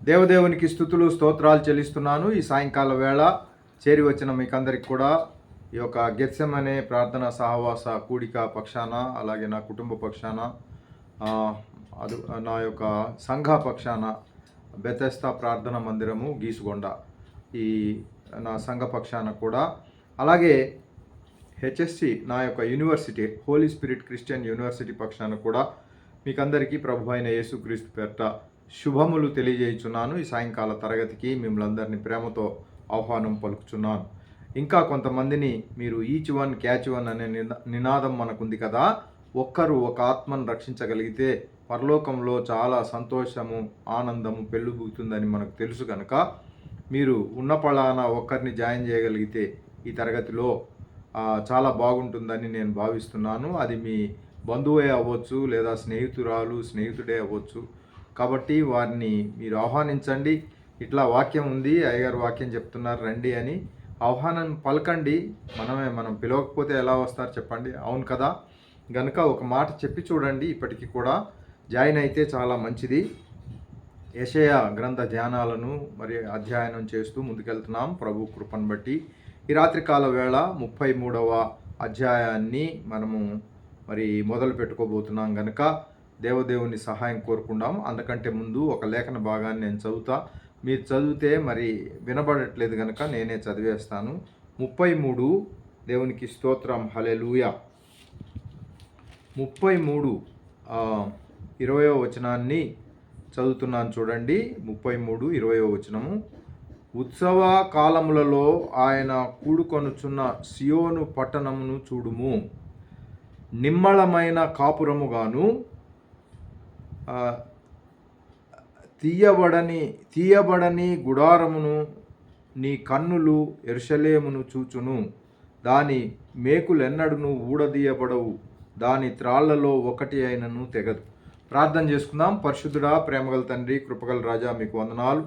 దేవదేవునికి స్థుతులు స్తోత్రాలు చెల్లిస్తున్నాను. ఈ సాయంకాల వేళ చేరి వచ్చిన మీకందరికి కూడా ఈ యొక్క గెత్సెమనే ప్రార్థన సహవాస కూడిక పక్షాన, అలాగే నా కుటుంబ పక్షాన, అది నా యొక్క సంఘ పక్షాన బెతెస్తా ప్రార్థన మందిరము గీసుగొండ ఈ నా సంఘ పక్షాన కూడా, అలాగే హెచ్ఎస్సి నా యొక్క university Holy Spirit Christian University పక్షాన కూడా మీకందరికీ ప్రభు అయిన యేసుక్రీస్తు పేరిట శుభములు తెలియజేయుచున్నాను. ఈ సాయంకాల తరగతికి మిమ్మల్ని అందరినీ ప్రేమతో ఆహ్వానం పలుకుచున్నాను. ఇంకా కొంతమందిని మీరు ఈచ్ వన్ క్యాచ్ వన్ అనే నినాదం మనకుంది కదా. ఒక్కరు ఒక ఆత్మను రక్షించగలిగితే పరలోకంలో చాలా సంతోషము, ఆనందము పెళ్ళుబుకుతుందని మనకు తెలుసు కనుక మీరు ఉన్న పళాన ఒక్కరిని జాయిన్ చేయగలిగితే ఈ తరగతిలో చాలా బాగుంటుందని నేను భావిస్తున్నాను. అది మీ బంధువే అవ్వచ్చు, లేదా స్నేహితుడే అవ్వచ్చు. కాబట్టి వారిని మీరు ఆహ్వానించండి. ఇట్లా వాక్యం ఉంది, అయ్యగారు వాక్యం చెప్తున్నారు రండి అని ఆహ్వానం పలకండి. మనం పిలవకపోతే ఎలా వస్తారు చెప్పండి, అవును కదా. గనుక ఒక మాట చెప్పి చూడండి. ఇప్పటికీ కూడా జాయిన్ అయితే చాలా మంచిది. యెషయా గ్రంథ ధ్యానాలను మరి అధ్యయనం చేస్తూ ముందుకెళ్తున్నాం ప్రభు కృపను బట్టి. ఈ రాత్రికాల వేళ 33వ అధ్యాయాన్ని మనము మరి మొదలు పెట్టుకోబోతున్నాం కనుక దేవదేవుని సహాయం కోరుకుందాం. అందుకంటే ముందు ఒక లేఖన భాగాన్ని నేను చదువుతా. మీరు చదివితే మరి వినబడట్లేదు కనుక నేనే చదివేస్తాను. 33 దేవునికి స్తోత్రం, హల్లెలూయా. 33 20వ వచనాన్ని చదువుతున్నాను చూడండి. 33 20వ వచనము. ఉత్సవ కాలములలో ఆయన కూడుకొనుచున్న సియోను పట్టణమును చూడుము, నిమ్మళమైన కాపురముగాను తీయబడని గుడారమును నీ కన్నులు యెరూషలేమును చూచును. దాని మేకులెన్నడును ఊడదీయబడవు, దాని త్రాళ్లలో ఒకటి అయినను తెగదు. ప్రార్థన చేసుకుందాం. పరిశుద్ధుడా, ప్రేమగల తండ్రి, కృపగల రాజా, మీకు వందనాలు.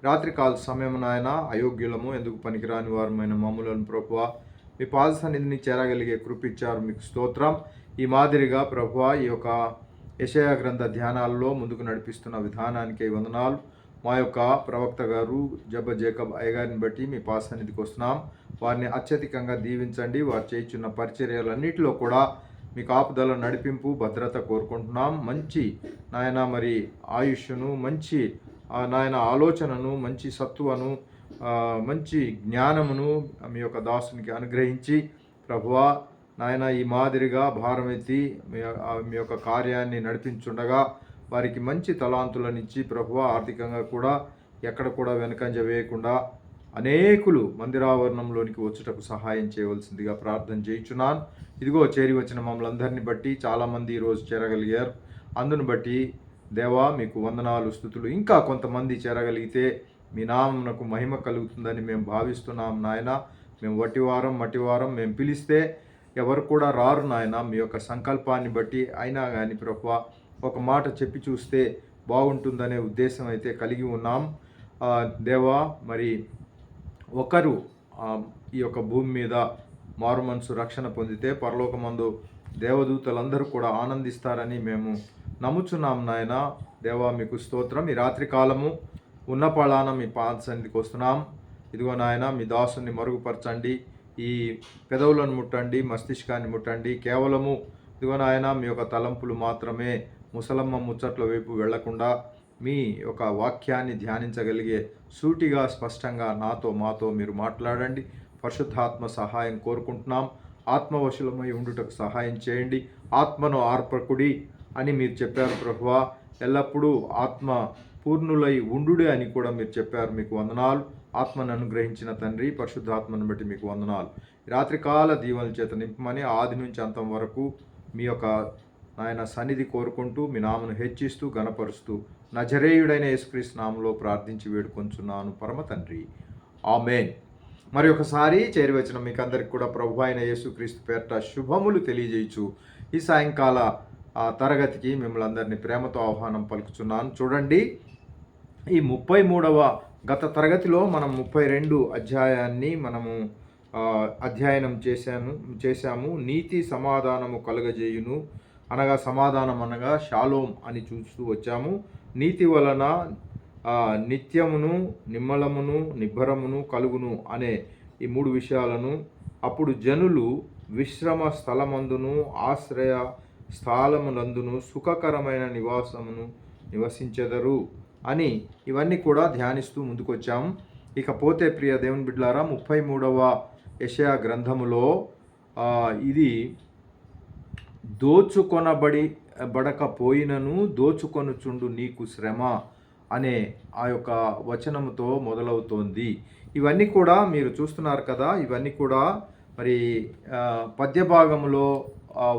రాత్రికాల సమయం నాయన అయోగ్యులము, ఎందుకు పనికిరాని వారమైన మమ్ములను ప్రభువా మీ పాద సన్నిధిని చేరగలిగే కృపిచ్చారు, మీకు స్తోత్రం. ఈ మాదిరిగా ప్రభువా ఈ యొక్క యెషయా గ్రంథ ధ్యానాల్లో ముందుకు నడిపిస్తున్న విధానానికి వందనాలు. మా యొక్క ప్రవక్త గారు జేకబ్ అయ్యగారిని బట్టి మీ పాద సన్నిధికి వస్తున్నాం. వారిని అత్యధికంగా దీవించండి. వారు చేయించున్న పరిచర్యలన్నిటిలో కూడా మీ కాపుదల, నడిపింపు, భద్రత కోరుకుంటున్నాం. మంచి నాయన మరి ఆయుష్ను, మంచి నాయన ఆలోచనను, మంచి సత్తువను, మంచి జ్ఞానమును మీ యొక్క దాసునికి అనుగ్రహించి ప్రభువా నాయన ఈ మాదిరిగా భారమెత్తి మీ యొక్క కార్యాన్ని నడిపించుండగా వారికి మంచి తలాంతులనిచ్చి ప్రభువా ఆర్థికంగా కూడా ఎక్కడ కూడా వెనకంజ వేయకుండా అనేకులు మందిరావరణంలోనికి వచ్చుటకు సహాయం చేయవలసిందిగా ప్రార్థన చేయించున్నాను. ఇదిగో చేరి వచ్చిన మమ్మల్ని అందరినీ బట్టి చాలామంది ఈరోజు చేరగలిగారు. అందును బట్టి దేవా మీకు వందనాలు, స్తుతులు. ఇంకా కొంతమంది చేరగలిగితే మీ నామమునకు మహిమ కలుగుతుందని మేము భావిస్తున్నాం నాయన. మేము మట్టివారం మేము పిలిస్తే ఎవరు కూడా రారు నాయన. మీ యొక్క సంకల్పాన్ని బట్టి అయినా కానీ ప్రభువా ఒక మాట చెప్పి చూస్తే బాగుంటుందనే ఉద్దేశం అయితే కలిగి ఉన్నాం దేవా. మరి ఒకరు ఈ యొక్క భూమి మీద మారు మనసు రక్షణ పొందితే పరలోకమందు దేవదూతలందరూ కూడా ఆనందిస్తారని మేము నమ్ముచున్నాం నాయన. దేవా మీకు స్తోత్రం. ఈ రాత్రి కాలము ఉన్న పళాన మీ పాద సన్నిధికి వస్తున్నాం. ఇదిగో నాయన మీ దాసుని మరుగుపరచండి, ఈ పెదవులను ముట్టండి, మస్తిష్కాన్ని ముట్టండి. కేవలము ఇదిగో నాయన మీ యొక్క తలంపులు మాత్రమే ముసలమ్మ ముచ్చట్ల వైపు వెళ్లకుండా మీ యొక్క వాక్యాన్ని ధ్యానించగలిగే సూటిగా, స్పష్టంగా మాతో మీరు మాట్లాడండి. పరిశుద్ధాత్మ సహాయం కోరుకుంటున్నాం. ఆత్మవశులమై ఉండుటకు సహాయం చేయండి. ఆత్మను ఆర్పకుడి అని మీరు చెప్పారు ప్రభువా. ఎల్లప్పుడూ ఆత్మ పూర్ణులై ఉండుడే అని కూడా మీరు చెప్పారు. మీకు వందనాలు. ఆత్మను అనుగ్రహించిన తండ్రి, పరిశుద్ధాత్మను బట్టి మీకు వందనాలు. రాత్రికాల దీవెనల చేత నింపమని ఆది నుంచి అంతం వరకు మీ యొక్క నాయన సన్నిధి కోరుకుంటూ మీ నామను హెచ్చిస్తూ గణపరుస్తూ నజరేయుడైన యేసుక్రీస్తు నామములో ప్రార్థించి వేడుకొంచున్నాను పరమ తండ్రి, ఆమేన్. మరి ఒకసారి చేరి వచ్చిన మీకు అందరికి కూడా ప్రభు అయిన యేసుక్రీస్తు పేరిట శుభములు తెలియజేయచ్చు ఈ సాయంకాల తరగతికి మిమ్మల్ని అందరినీ ప్రేమతో ఆహ్వానం పలుకుచున్నాను. చూడండి, ఈ 33వ గత తరగతిలో మనం 32 అధ్యాయాన్ని మనము అధ్యయనం చేశాము. నీతి సమాధానము కలుగజేయును అనగా, సమాధానం అనగా షాలోం అని చూస్తూ వచ్చాము. నీతి వలన నిత్యమును, నిమ్మలమును, నిబ్బరమును కలుగును అనే ఈ 3 విషయాలను, అప్పుడు జనులు విశ్రమ స్థలమందును ఆశ్రయ స్థలమునందును సుఖకరమైన నివాసమును నివసించెదరు అని ఇవన్నీ కూడా ధ్యానిస్తూ ముందుకొచ్చాం. ఇకపోతే ప్రియ దేవుని బిడ్డలారా, 33వ యెషయా గ్రంథములో ఇది బడకపోయినను దోచుకొనుచుండు నీకు శ్రమ అనే ఆ యొక్క వచనముతో మొదలవుతోంది. ఇవన్నీ కూడా మీరు చూస్తున్నారు కదా, ఇవన్నీ కూడా మరి పద్య భాగంలో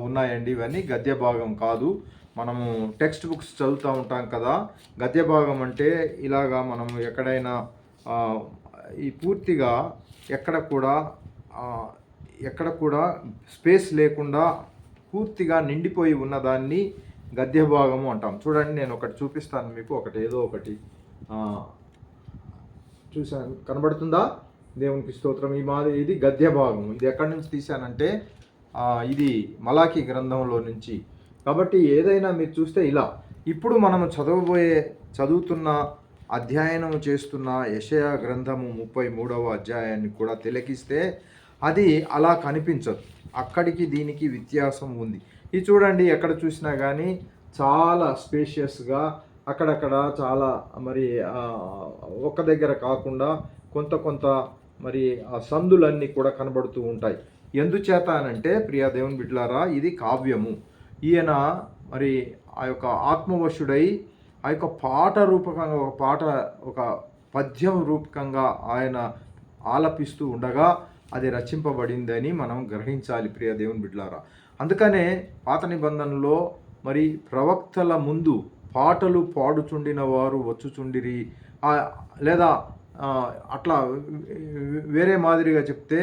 ఉన్నాయండి. ఇవన్నీ గద్య భాగం కాదు. మనము టెక్స్ట్ బుక్స్ చదువుతూ ఉంటాం కదా, గద్య భాగం అంటే ఇలాగా మనం ఎక్కడైనా ఈ పూర్తిగా ఎక్కడ కూడా స్పేస్ లేకుండా పూర్తిగా నిండిపోయి ఉన్నదాన్ని గద్య భాగము అంటాం. చూడండి, నేను ఒకటి చూపిస్తాను మీకు. ఏదో ఒకటి చూసాను, కనబడుతుందా? దేవునికి స్తోత్రం. ఇది గద్య భాగం. ఇది ఎక్కడి నుంచి తీశానంటే ఇది మలాకీ గ్రంథంలో నుంచి. కాబట్టి ఏదైనా మీరు చూస్తే ఇలా, ఇప్పుడు మనము చదువుతున్న అధ్యయనం చేస్తున్న యెషయా గ్రంథము 33వ అధ్యాయాన్ని కూడా తిలకిస్తే అది అలా కనిపించదు. అక్కడికి దీనికి వ్యత్యాసం ఉంది. ఇది చూడండి, ఎక్కడ చూసినా కానీ చాలా స్పేషియస్గా, అక్కడక్కడ చాలా మరి ఒక దగ్గర కాకుండా కొంత మరి ఆ సందులన్నీ కూడా కనబడుతూ ఉంటాయి. ఎందుచేత అనంటే ప్రియా దేవుని బిడ్డలారా, ఇది కావ్యము. ఈయన మరి ఆ యొక్క ఆత్మవశుడై ఆ యొక్క పాట రూపకంగా ఒక పద్యం రూపకంగా ఆయన ఆలపిస్తూ ఉండగా అది రచింపబడిందని మనం గ్రహించాలి ప్రియ దేవుని బిడ్డలారా. అందుకనే పాత నిబంధనలో మరి ప్రవక్తల ముందు పాటలు పాడుచుండిన వారు వచ్చుచుండిరి, లేదా అట్లా వేరే మాదిరిగా చెప్తే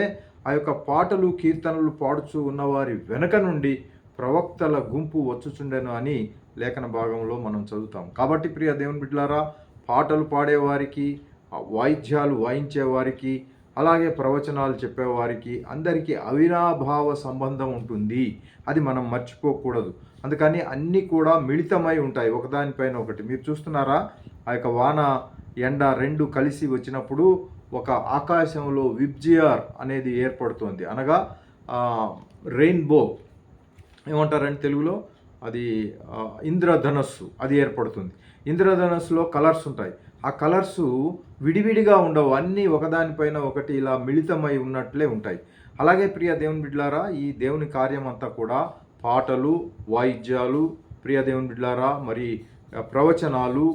ఆ యొక్క పాటలు కీర్తనలు పాడుచు ఉన్నవారి వెనక నుండి ప్రవక్తల గుంపు వచ్చుచుండెను అని లేఖన భాగంలో మనం చదువుతాం. కాబట్టి ప్రియ దేవుని బిడ్డలారా, పాటలు పాడేవారికి, వాయిద్యాలు వాయించేవారికి, అలాగే ప్రవచనాలు చెప్పేవారికి అందరికీ అవినాభావ సంబంధం ఉంటుంది. అది మనం మర్చిపోకూడదు. అందుకని అన్నీ కూడా మిళితమై ఉంటాయి ఒకదానిపైన ఒకటి. మీరు చూస్తున్నారా, ఆ యొక్క వాన ఎండ రెండు కలిసి వచ్చినప్పుడు ఒక ఆకాశంలో విబ్జియార్ అనేది ఏర్పడుతుంది. అనగా రెయిన్బో ఏమంటారంటే తెలుగులో, అది ఇంద్రధనస్సు అది ఏర్పడుతుంది. ఇంద్రధనస్సులో కలర్స్ ఉంటాయి. ఆ కలర్సు విడివిడిగా ఉండవు, అన్నీ ఒకదానిపైన ఒకటి ఇలా మిళితమై ఉన్నట్లే ఉంటాయి. అలాగే ప్రియ దేవుని బిడ్డలారా, ఈ దేవుని కార్యం అంతా కూడా పాటలు, వాయిద్యాలు, ప్రియ దేవుని బిడ్డలారా, మరి ప్రవచనాలు,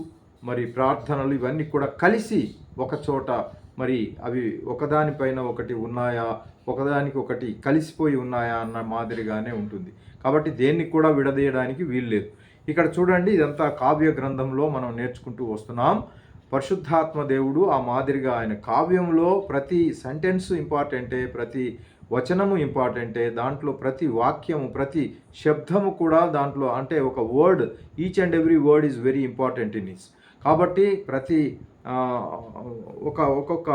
మరి ప్రార్థనలు, ఇవన్నీ కూడా కలిసి ఒక చోట మరి అవి ఒకదానిపైన ఒకటి ఉన్నాయా, ఒకదానికి ఒకటి కలిసిపోయి ఉన్నాయా అన్న మాదిరిగానే ఉంటుంది. కాబట్టి దేన్ని కూడా విడదీయడానికి వీల్లేదు. ఇక్కడ చూడండి, ఇదంతా కావ్య గ్రంథంలో మనం నేర్చుకుంటూ వస్తున్నాం. పరిశుద్ధాత్మ దేవుడు ఆ మాదిరిగా ఆయన కావ్యంలో ప్రతి సెంటెన్స్ ఇంపార్టెంటే, ప్రతి వచనము ఇంపార్టెంటే, దాంట్లో ప్రతి వాక్యము, ప్రతి శబ్దము కూడా దాంట్లో, అంటే ఒక word, each and every word is very important in is. కాబట్టి ప్రతి ఒక్కొక్క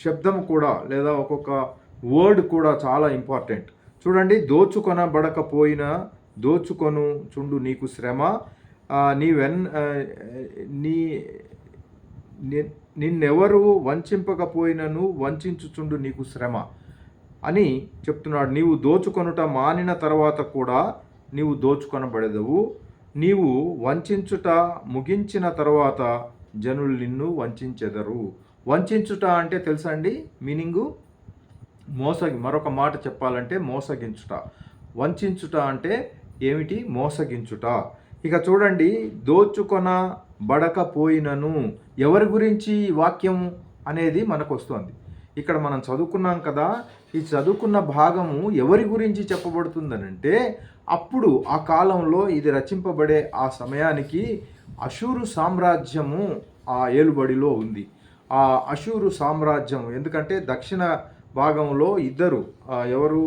శబ్దము కూడా, లేదా ఒక్కొక్క వర్డ్ కూడా చాలా ఇంపార్టెంట్. చూడండి, దోచుకొను చుండు నీకు శ్రమ, నిన్నెవరు వంచింపకపోయినను వంచుచుండు నీకు శ్రమ అని చెప్తున్నాడు. నీవు దోచుకొనుట మానిన తర్వాత కూడా నీవు దోచుకొనబడెదవు. నీవు వంచుట ముగించిన తర్వాత జనులు నిన్ను వంచెదరు. వంచుట అంటే తెలుసా అండి మీనింగు? మరొక మాట చెప్పాలంటే మోసగించుట. వంచుట అంటే ఏమిటి? మోసగించుట. ఇక చూడండి, దోచుకొనబడకపోయినను, ఎవరి గురించి వాక్యం అనేది మనకు వస్తుంది. ఇక్కడ మనం చదువుకున్నాం కదా, ఈ చదువుకున్న భాగము ఎవరి గురించి చెప్పబడుతుందనంటే, అప్పుడు ఆ కాలంలో ఇది రచింపబడే ఆ సమయానికి అషూరు సామ్రాజ్యము ఆ ఏలుబడిలో ఉంది. ఆ అషూరు సామ్రాజ్యం, ఎందుకంటే దక్షిణ భాగంలో ఇద్దరు, ఎవరు?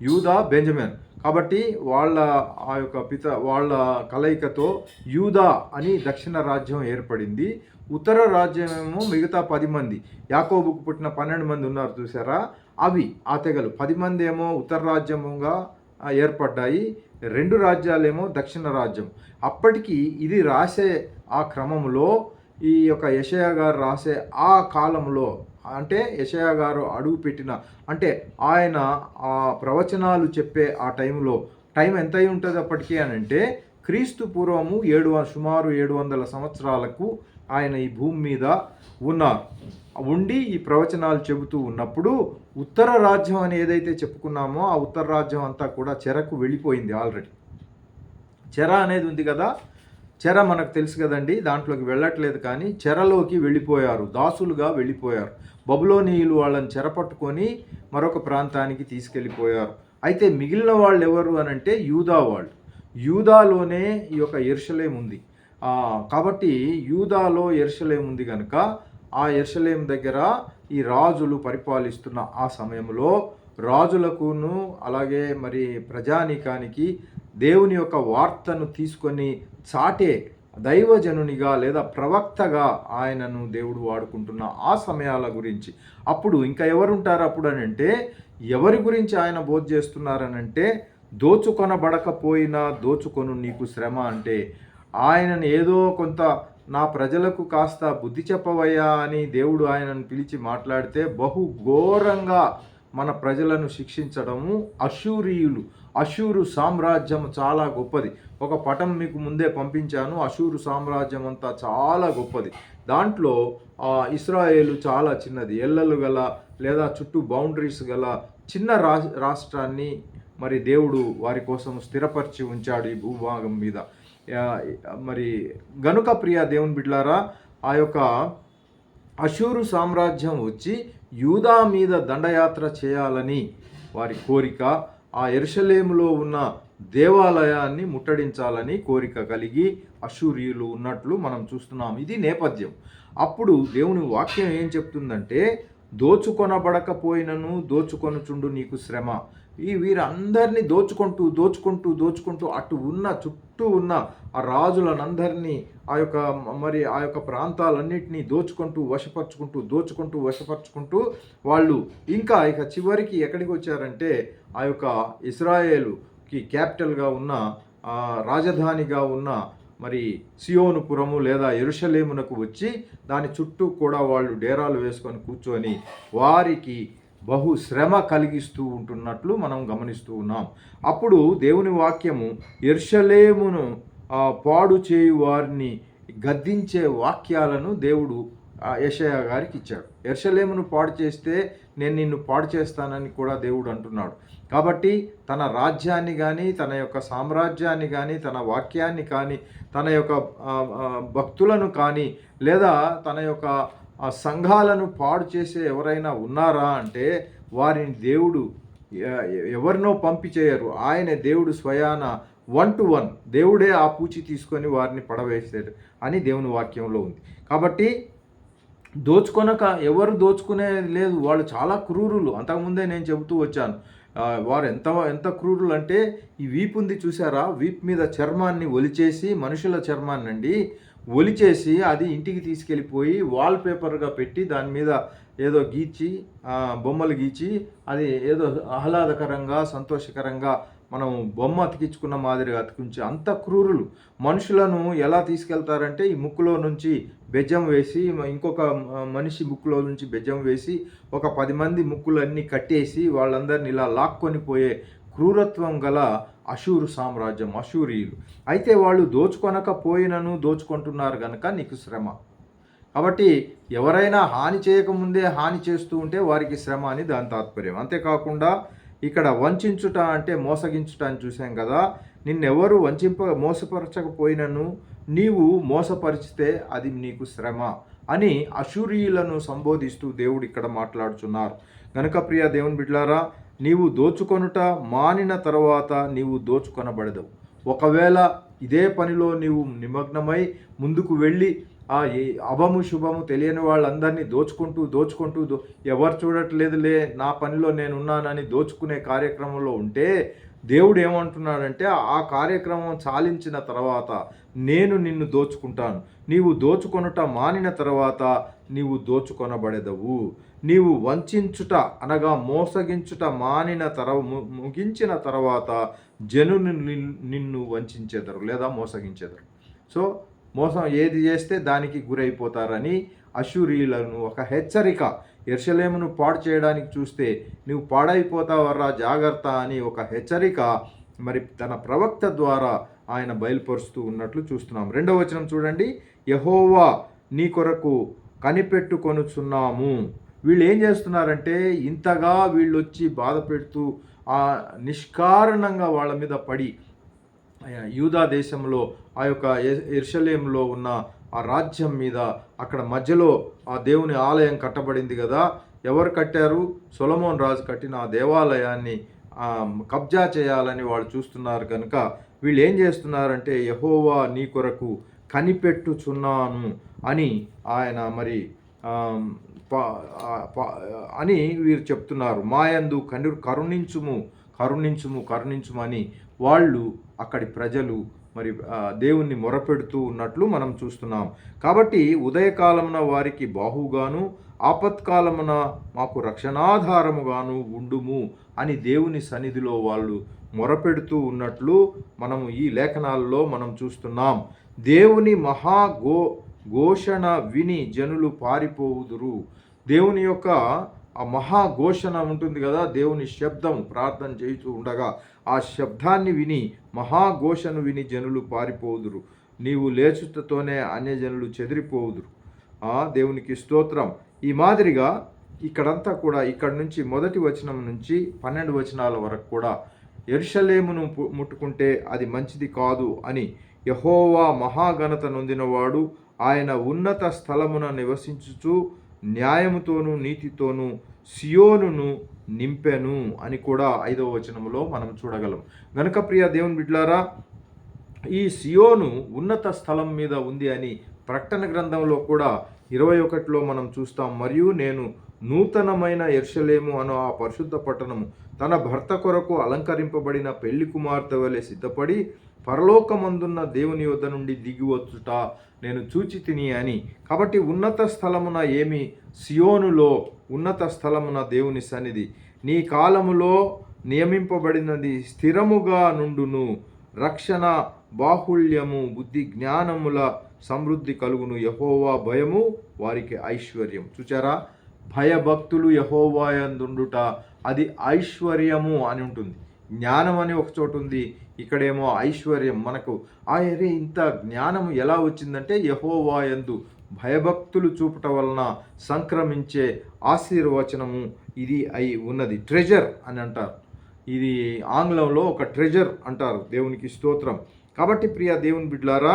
యూదా, బెంజమిన్. కాబట్టి వాళ్ళ ఆ యొక్క వాళ్ళ కలయికతో యూదా అని దక్షిణ రాజ్యం ఏర్పడింది. ఉత్తర రాజ్యమేమో మిగతా 10 మంది, యాకోబుకు పుట్టిన 12 మంది ఉన్నారు చూసారా, అవి ఆ తెగలు 10 మంది ఏమో ఉత్తర రాజ్యముగా ఏర్పడ్డాయి. 2 రాజ్యాలేమో దక్షిణ రాజ్యం. అప్పటికి ఇది రాసే ఆ క్రమంలో ఈ యొక్క యెషయా గారు రాసే ఆ కాలంలో, అంటే యెషయా గారు అడుగుపెట్టిన, అంటే ఆయన ఆ ప్రవచనాలు చెప్పే ఆ టైంలో టైం ఎంతై ఉంటుంది అప్పటికి అనంటే క్రీస్తు పూర్వము సుమారు 700 సంవత్సరాలకు ఆయన ఈ భూమి మీద ఉన్నారు. ఉండి ఈ ప్రవచనాలు చెబుతూ ఉన్నప్పుడు ఉత్తర రాజ్యం అని ఏదైతే చెప్పుకున్నామో ఆ ఉత్తర రాజ్యం అంతా కూడా చెరకు వెళ్ళిపోయింది ఆల్రెడీ. చెర అనేది ఉంది కదా, చెర మనకు తెలుసు కదండి, దాంట్లోకి వెళ్ళట్లేదు, కానీ చెరలోకి వెళ్ళిపోయారు, దాసులుగా వెళ్ళిపోయారు. బబులోనీయులు వాళ్ళని చెరపట్టుకొని మరొక ప్రాంతానికి తీసుకెళ్ళిపోయారు. అయితే మిగిలిన వాళ్ళు ఎవరు అనంటే యూదా వాళ్ళు. యూదాలోనే ఈ యొక్క యెరూషలేము ఉంది. కాబట్టి యూదాలో యెరూషలేము ఉంది కనుక ఆ యెరూషలేము దగ్గర ఈ రాజులు పరిపాలిస్తున్న ఆ సమయంలో రాజులకును అలాగే మరి ప్రజానీకానికి దేవుని యొక్క వార్తను తీసుకొని చాటే దైవజనునిగా లేదా ప్రవక్తగా ఆయనను దేవుడు వాడుకుంటున్న ఆ సమయాల గురించి. అప్పుడు ఇంకా ఎవరుంటారు అప్పుడు అని అంటే, ఎవరి గురించి ఆయన బోధ చేస్తున్నారనంటే, దోచుకొనబడకపోయినా దోచుకొను నీకు శ్రమ అంటే, ఆయనను ఏదో కొంత నా ప్రజలకు కాస్త బుద్ధి చెప్పవయ్యా అని దేవుడు ఆయనను పిలిచి మాట్లాడితే బహు ఘోరంగా మన ప్రజలను శిక్షించడము అశూరీయులు. అశూరు సామ్రాజ్యం చాలా గొప్పది. ఒక పటం మీకు ముందే పంపించాను. అశూరు సామ్రాజ్యం అంతా చాలా గొప్పది. దాంట్లో ఇస్రాయేలు చాలా చిన్నది. ఎల్లలు గల లేదా చుట్టూ బౌండరీస్ గల చిన్న రాష్ట్రాన్ని మరి దేవుడు వారి కోసం స్థిరపరిచి ఉంచాడు ఈ భూభాగం మీద. మరి గనుక ప్రియ దేవుని బిడ్డలారా, ఆ యొక్క అశూరు సామ్రాజ్యం వచ్చి యూదా మీద దండయాత్ర చేయాలని వారి కోరిక, ఆ యెరూషలేములో ఉన్న దేవాలయాన్ని ముట్టడించాలని కోరిక కలిగి అశూరీయులు ఉన్నట్లు మనం చూస్తున్నాం. ఇది నేపథ్యం. అప్పుడు దేవుని వాక్యం ఏం చెప్తుందంటే, దోచుకొనబడకపోయినను దోచుకొనుచుండు నీకు శ్రమ. వీరందరినీ దోచుకుంటూ అటు ఉన్న చుట్టూ ఉన్న ఆ రాజులనందరినీ ఆ యొక్క ప్రాంతాలన్నింటినీ వశపరుచుకుంటూ వాళ్ళు ఇక చివరికి ఎక్కడికి వచ్చారంటే, ఆ యొక్క ఇశ్రాయేలుకి క్యాపిటల్గా ఉన్న రాజధానిగా ఉన్న మరి సియోనుపురము లేదా యెరూషలేమునకు వచ్చి దాని చుట్టూ కూడా వాళ్ళు డేరాలు వేసుకొని కూర్చొని వారికి బహు శ్రమ కలిగిస్తూ ఉంటున్నట్లు మనం గమనిస్తూ ఉన్నాం. అప్పుడు దేవుని వాక్యము యెరూషలేమును పాడు చేయు వారిని గద్దించే వాక్యాలను దేవుడు యెషయా గారికి ఇచ్చాడు. యెరూషలేమును పాడు చేస్తే నేను నిన్ను పాడు చేస్తానని కూడా దేవుడు అంటున్నాడు. కాబట్టి తన రాజ్యాన్ని కానీ, తన యొక్క సామ్రాజ్యాన్ని కానీ, తన వాక్యాన్ని కానీ, తన యొక్క భక్తులను కానీ, లేదా తన యొక్క సంఘాలను పాడు చేసే ఎవరైనా ఉన్నారా అంటే వారిని దేవుడు ఎవరినో పంపి చేయరు. ఆయనే దేవుడు స్వయాన 1 to 1 దేవుడే ఆ పూచి తీసుకొని వారిని పడవేసాడు అని దేవుని వాక్యంలో ఉంది. కాబట్టి ఎవరు దోచుకునేది లేదు. వాళ్ళు చాలా క్రూరులు. అంతకుముందే నేను చెబుతూ వచ్చాను. వారు ఎంత క్రూరులు అంటే, ఈ వీపు ఉంది చూసారా, వీపు మీద చర్మాన్ని ఒలిచేసి, మనుషుల చర్మాన్నండి ఒలిచేసి అది ఇంటికి తీసుకెళ్ళిపోయి వాల్పేపర్గా పెట్టి దాని మీద ఏదో గీచి బొమ్మలు గీచి అది ఏదో ఆహ్లాదకరంగా సంతోషకరంగా మనం బొమ్మ అతికించుకున్న మాదిరిగా అతికించి, అంత క్రూరులు. మనుషులను ఎలా తీసుకెళ్తారంటే ఈ ముక్కులో నుంచి బెజ్జం వేసి, ఇంకొక మనిషి ముక్కులో నుంచి బెజ్జం వేసి, ఒక 10 మంది ముక్కులన్నీ కట్టేసి వాళ్ళందరినీ ఇలా లాక్కొని పోయే క్రూరత్వం గల అశూరు సామ్రాజ్యం, అశూరీయులు. అయితే వాళ్ళు దోచుకొనకపోయినను దోచుకుంటున్నారు కనుక నీకు శ్రమ. కాబట్టి ఎవరైనా హాని చేయకముందే హాని చేస్తూ ఉంటే వారికి శ్రమ అని దాని తాత్పర్యం. అంతేకాకుండా ఇక్కడ వంచుట అంటే మోసగించుట అని చూసాం కదా. నిన్నెవరు మోసపరచకపోయినను నీవు మోసపరిచితే అది నీకు శ్రమ అని అశూరీయులను సంబోధిస్తూ దేవుడు ఇక్కడ మాట్లాడుచున్నారు. గనుక ప్రియ దేవుని బిడ్డలారా, నీవు దోచుకొనుట మానిన తర్వాత నీవు దోచుకొనబడదు. ఒకవేళ ఇదే పనిలో నీవు నిమగ్నమై ముందుకు వెళ్ళి అభము శుభము తెలియని వాళ్ళందరినీ దోచుకుంటూ ఎవరు చూడట్లేదులే నా పనిలో నేనున్నానని దోచుకునే కార్యక్రమంలో ఉంటే దేవుడు ఏమంటున్నాడంటే, ఆ కార్యక్రమం చాలించిన తర్వాత నేను నిన్ను దోచుకుంటాను. నీవు దోచుకొనుట మానిన తర్వాత నీవు దోచుకొనబడెదవు. నీవు వంచుట అనగా మోసగించుట మానిన ముగించిన తర్వాత జనులు నిన్ను వంచెదరు లేదా మోసగించెదరు. సో మోసం ఏది చేస్తే దానికి గురైపోతారని అశూరీయులను ఒక హెచ్చరిక. యెరూషలేమును పాడు చేయడానికి చూస్తే నువ్వు పాడైపోతావరా జాగ్రత్త అని ఒక హెచ్చరిక మరి తన ప్రవక్త ద్వారా ఆయన బయలుపరుస్తూ ఉన్నట్లు చూస్తున్నాం. 2వ వచనం చూడండి. యెహోవా నీ కొరకు కనిపెట్టుకొనుచున్నాము. వీళ్ళు ఏం చేస్తున్నారంటే ఇంతగా వీళ్ళు వచ్చి బాధ పెడుతూ నిష్కారణంగా వాళ్ళ మీద పడి యూదా దేశంలో ఆ యొక్క యెరూషలేములో ఉన్న ఆ రాజ్యం మీద అక్కడ మధ్యలో ఆ దేవుని ఆలయం కట్టబడింది కదా. ఎవరు కట్టారు? సొలొమోన్ రాజు కట్టిన ఆ దేవాలయాన్ని కబ్జా చేయాలని వాళ్ళు చూస్తున్నారు కనుక వీళ్ళు ఏం చేస్తున్నారంటే యెహోవా నీ కొరకు కనిపెట్టుచున్నాను అని ఆయన మరి అని వీరు చెప్తున్నారు. మాయందు కరుణించుము అని వాళ్ళు అక్కడి ప్రజలు మరి దేవుణ్ణి మొరపెడుతూ ఉన్నట్లు మనం చూస్తున్నాం. కాబట్టి ఉదయకాలమున వారికి బాహుగాను ఆపత్కాలమున మాకు రక్షణాధారముగాను ఉండుము అని దేవుని సన్నిధిలో వాళ్ళు మొరపెడుతూ ఉన్నట్లు మనము ఈ లేఖనాల్లో మనం చూస్తున్నాం. దేవుని ఘోషణ విని జనులు పారిపోవుదురు. దేవుని యొక్క ఆ మహాఘోషణ ఉంటుంది కదా, దేవుని శబ్దం ప్రార్థన చేస్తూ ఉండగా ఆ శబ్దాన్ని విని మహాఘోషను విని జనులు పారిపోదురు. నీవు లేచుటతోనే అన్యజనులు చెదిరిపోవుదురు. దేవునికి స్తోత్రం. ఈ మాదిరిగా ఇక్కడంతా కూడా ఇక్కడ నుంచి 1వ వచనం నుంచి 12 వచనాల వరకు కూడా యెరూషలేమును ముట్టుకుంటే అది మంచిది కాదు అని యెహోవా మహాఘనత నొందినవాడు ఆయన ఉన్నత స్థలమున నివసించుచు న్యాయముతోనూ నీతితోనూ సియోనును నింపెను అని కూడా 5వ వచనంలో మనం చూడగలం. గనుక ప్రియ దేవుని బిడ్డలారా, ఈ సియోను ఉన్నత స్థలం మీద ఉంది అని ప్రకటన గ్రంథంలో కూడా 21లో మనం చూస్తాం. మరియు నేను నూతనమైన యెరూషలేము అను ఆ పరిశుద్ధ పట్టణము తన భర్త కొరకు అలంకరింపబడిన పెళ్లి కుమార్తె వలె సిద్ధపడి పరలోకమందున్న దేవుని యొద్ద నుండి దిగివచ్చుట నేను చూచి తిని అని. కాబట్టి ఉన్నత స్థలమున ఏమి? సియోనులో ఉన్నత స్థలమున దేవుని సన్నిధి. నీ కాలములో నియమింపబడినది స్థిరముగా నుండును. రక్షణ బాహుళ్యము బుద్ధి జ్ఞానముల సమృద్ధి కలుగును. యెహోవా భయము వారికి ఐశ్వర్యం. చూచారా? భయభక్తులు యెహోవా యందుండుట అది ఐశ్వర్యము అని ఉంటుంది. జ్ఞానం అని ఒక చోటు ఉంది, ఇక్కడేమో ఐశ్వర్యం. మనకు అరే ఇంత జ్ఞానం ఎలా వచ్చిందంటే యెహోవా యందు భయభక్తులు చూపట వలన సంక్రమించే ఆశీర్వచనము ఇది అయి ఉన్నది. ట్రెజర్ అని అంటారు. ఇది ఆంగ్లంలో ఒక ట్రెజర్ అంటారు. దేవునికి స్తోత్రం. కాబట్టి ప్రియ దేవుని బిడ్డలారా,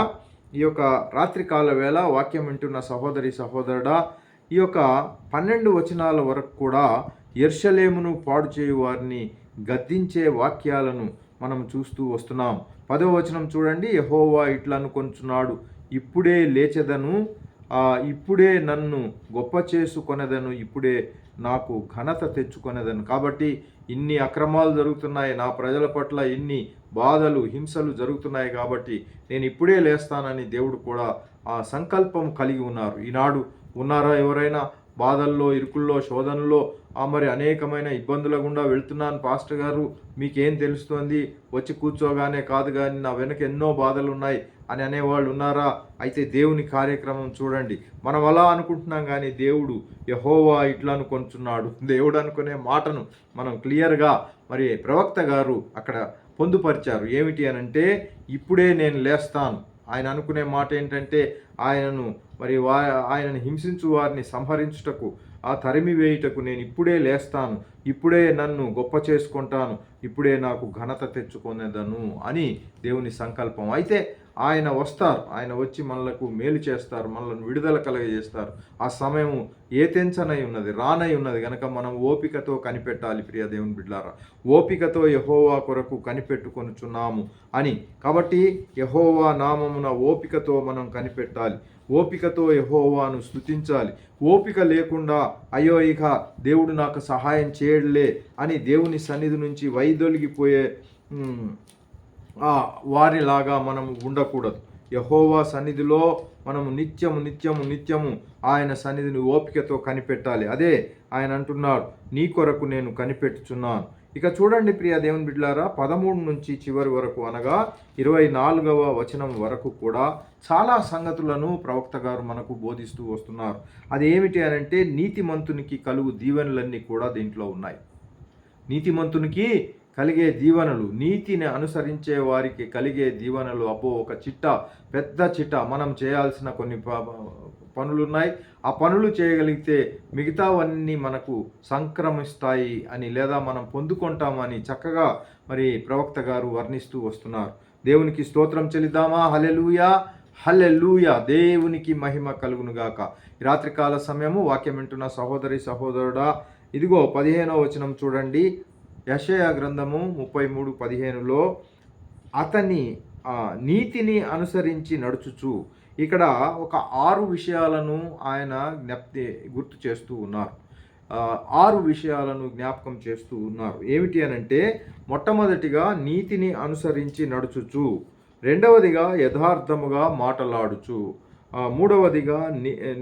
ఈ యొక్క రాత్రికాల వేళ వాక్యం వింటున్న సహోదరి సహోదరుడా, ఈ యొక్క 12 వచనాల వరకు కూడా యెరూషలేమును పాడు చేయు వారిని గద్దించే వాక్యాలను మనం చూస్తూ వస్తున్నాం. 10వ వచనం చూడండి. యెహోవా ఇట్లా అనుకొనుచున్నాడు, ఇప్పుడే లేచెదను, ఇప్పుడే నన్ను గొప్ప చేసుకొనెదను, ఇప్పుడే నాకు ఘనత తెచ్చుకొనెదను. కాబట్టి ఇన్ని అక్రమాలు జరుగుతున్నాయి, నా ప్రజల పట్ల ఇన్ని బాధలు హింసలు జరుగుతున్నాయి, కాబట్టి నేను ఇప్పుడే లేస్తానని దేవుడు కూడా ఆ సంకల్పం కలిగి ఉన్నారు. ఈనాడు ఉన్నారా ఎవరైనా బాధల్లో, ఇరుకుల్లో, శోధనలో మరి అనేకమైన ఇబ్బందుల గుండా వెళ్తున్నాను పాస్టర్ గారు, మీకేం తెలుస్తుంది, వచ్చి కూర్చోగానే కాదు కానీ నా వెనక ఎన్నో బాధలు ఉన్నాయి అని అనేవాళ్ళు ఉన్నారా? అయితే దేవుని కార్యక్రమం చూడండి. మనం అలా అనుకుంటున్నాం కానీ దేవుడు యెహోవా ఇట్లా అనుకొనుచున్నాడు. దేవుడు అనుకునే మాటను మనం క్లియర్గా మరి ప్రవక్త గారు అక్కడ పొందుపరిచారు. ఏమిటి అనంటే ఇప్పుడే నేను లేస్తాను. ఆయన అనుకునే మాట ఏంటంటే ఆయనను హింసించు వారిని సంహరించుటకు, తరిమి వేయుటకు నేను ఇప్పుడే లేస్తాను, ఇప్పుడే నన్ను గొప్ప చేసుకుంటాను, ఇప్పుడే నాకు ఘనత తెచ్చుకొనేదను అని దేవుని సంకల్పం. అయితే ఆయన వస్తారు, ఆయన వచ్చి మనలకు మేలు చేస్తారు, మనల్ని విడుదల కలగజేస్తారు. ఆ సమయం ఏతెంచనై ఉన్నది, రానై ఉన్నది. కనుక మనం ఓపికతో కనిపెట్టాలి ప్రియ దేవుని బిడ్డలారా. ఓపికతో యెహోవా కొరకు కనిపెట్టుకొనుచున్నాము అని. కాబట్టి యెహోవా నామమున ఓపికతో మనం కనిపెట్టాలి, ఓపికతో యెహోవాను స్తుతించాలి. ఓపిక లేకుండా అయ్యో ఇక దేవుడు నాకు సహాయం చేయడలే అని దేవుని సన్నిధి నుంచి వైదొలిగిపోయే వారిలాగా మనం ఉండకూడదు. యెహోవా సన్నిధిలో మనము నిత్యము ఆయన సన్నిధిని ఓపికతో కనిపెట్టాలి. అదే ఆయన అంటున్నారు, నీ కొరకు నేను కనిపెట్టుచున్నాను. ఇక చూడండి ప్రియ దేవుని బిడ్డలారా, 13 నుంచి చివరి వరకు అనగా 24వ వచనం వరకు కూడా చాలా సంగతులను ప్రవక్త గారు మనకు బోధిస్తూ వస్తున్నారు. అది ఏమిటి అనంటే, నీతిమంతునికి కలుగు దీవెనలన్నీ కూడా దీంట్లో ఉన్నాయి. నీతిమంతునికి కలిగే దీవెనలు, నీతిని అనుసరించే వారికి కలిగే దీవెనలు, అబ్బో ఒక చిట్ట, పెద్ద చిట్ట. మనం చేయాల్సిన కొన్ని పనులున్నాయి. ఆ పనులు చేయగలిగితే మిగతావన్నీ మనకు సంక్రమిస్తాయి అని, లేదా మనం పొందుకుంటామని చక్కగా మరి ప్రవక్త గారు వర్ణిస్తూ వస్తున్నారు. దేవునికి స్తోత్రం చెల్లిద్దామా? హల్లెలూయా, హల్లెలూయా. దేవునికి మహిమ కలుగునుగాక. ఈ రాత్రికాల సమయము వాక్యం వింటున్న సహోదరి సహోదరుడా, ఇదిగో 15వ వచనం చూడండి. యెషయా గ్రంథము 33:15లో అతని నీతిని అనుసరించి నడుచుచు, ఇక్కడ ఒక 6 విషయాలను ఆయన గుర్తు చేస్తూ ఉన్నారు. 6 విషయాలను జ్ఞాపకం చేస్తూ ఉన్నారు. ఏమిటి అనంటే, మొట్టమొదటిగా నీతిని అనుసరించి నడుచుచు, రెండవదిగా యథార్థముగా మాటలాడుచు, మూడవదిగా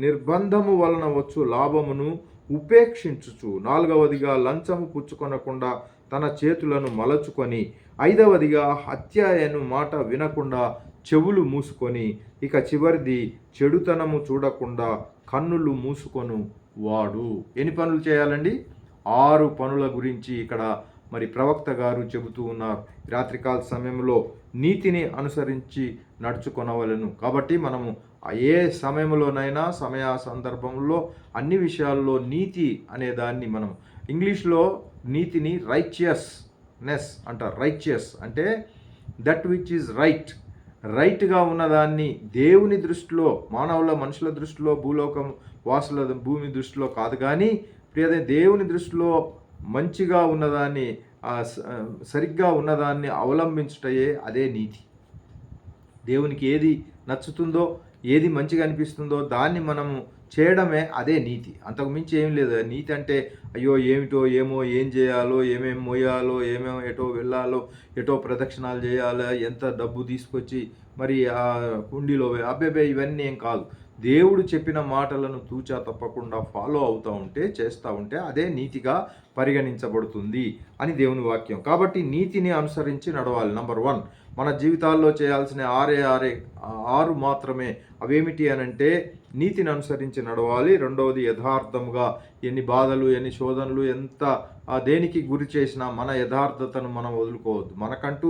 నిర్బంధము వలన వచ్చు లాభమును ఉపేక్షించుచు, నాలుగవదిగా లంచము పుచ్చుకొనకుండా తన చేతులను మలచుకొని, ఐదవదిగా హత్యను మాట వినకుండా చెవులు మూసుకొని, ఇక చివరిది చెడుతనము చూడకుండా కన్నులు మూసుకొను వాడు. ఎన్ని పనులు చేయాలండి? 6 పనుల గురించి ఇక్కడ మరి ప్రవక్త గారు చెబుతూ ఉన్నారు. రాత్రికాల సమయంలో నీతిని అనుసరించి నడుచుకొనవలెను. కాబట్టి మనము ఏ సమయంలోనైనా, సమయ సందర్భంలో, అన్ని విషయాల్లో నీతి అనే దాన్ని మనం ఇంగ్లీష్లో నీతిని రైచియస్నెస్ అంటారు. రైచియస్ అంటే దట్ విచ్ ఈజ్ రైట్గా ఉన్నదాన్ని దేవుని దృష్టిలో, మనుషుల దృష్టిలో, భూలోకం వాసుల భూమి దృష్టిలో కాదు, కానీ దేవుని దృష్టిలో మంచిగా ఉన్నదాన్ని, సరిగ్గా ఉన్నదాన్ని అవలంబించుటయే అదే నీతి. దేవునికి ఏది నచ్చుతుందో, ఏది మంచిగా అనిపిస్తుందో దాన్ని మనము చేయడమే అదే నీతి. అంతకు మించి ఏం లేదు. నీతి అంటే అయ్యో ఏమిటో ఏమో, ఏం చేయాలో, ఏమేమి మోయాలో, ఏమేమో ఎటో వెళ్ళాలో, ఎటో ప్రదక్షిణాలు చేయాలో, ఎంత డబ్బు తీసుకొచ్చి మరి ఆ హుండీలో అబ్బేబే ఇవన్నీ ఏం కాదు. దేవుడు చెప్పిన మాటలను తూచా తప్పకుండా ఫాలో అవుతూ ఉంటే, చేస్తూ ఉంటే అదే నీతిగా పరిగణించబడుతుంది అని దేవుని వాక్యం. కాబట్టి నీతిని అనుసరించి నడవాలి. నంబర్ 1, మన జీవితాల్లో చేయాల్సిన 6 మాత్రమే. అవేమిటి అనంటే, నీతిని అనుసరించి నడవాలి. రెండవది యథార్థముగా, ఎన్ని బాధలు, ఎన్ని శోధనలు, ఎంత దేనికి గురి చేసినా మన యథార్థతను మనం వదులుకోవద్దు. మనకంటూ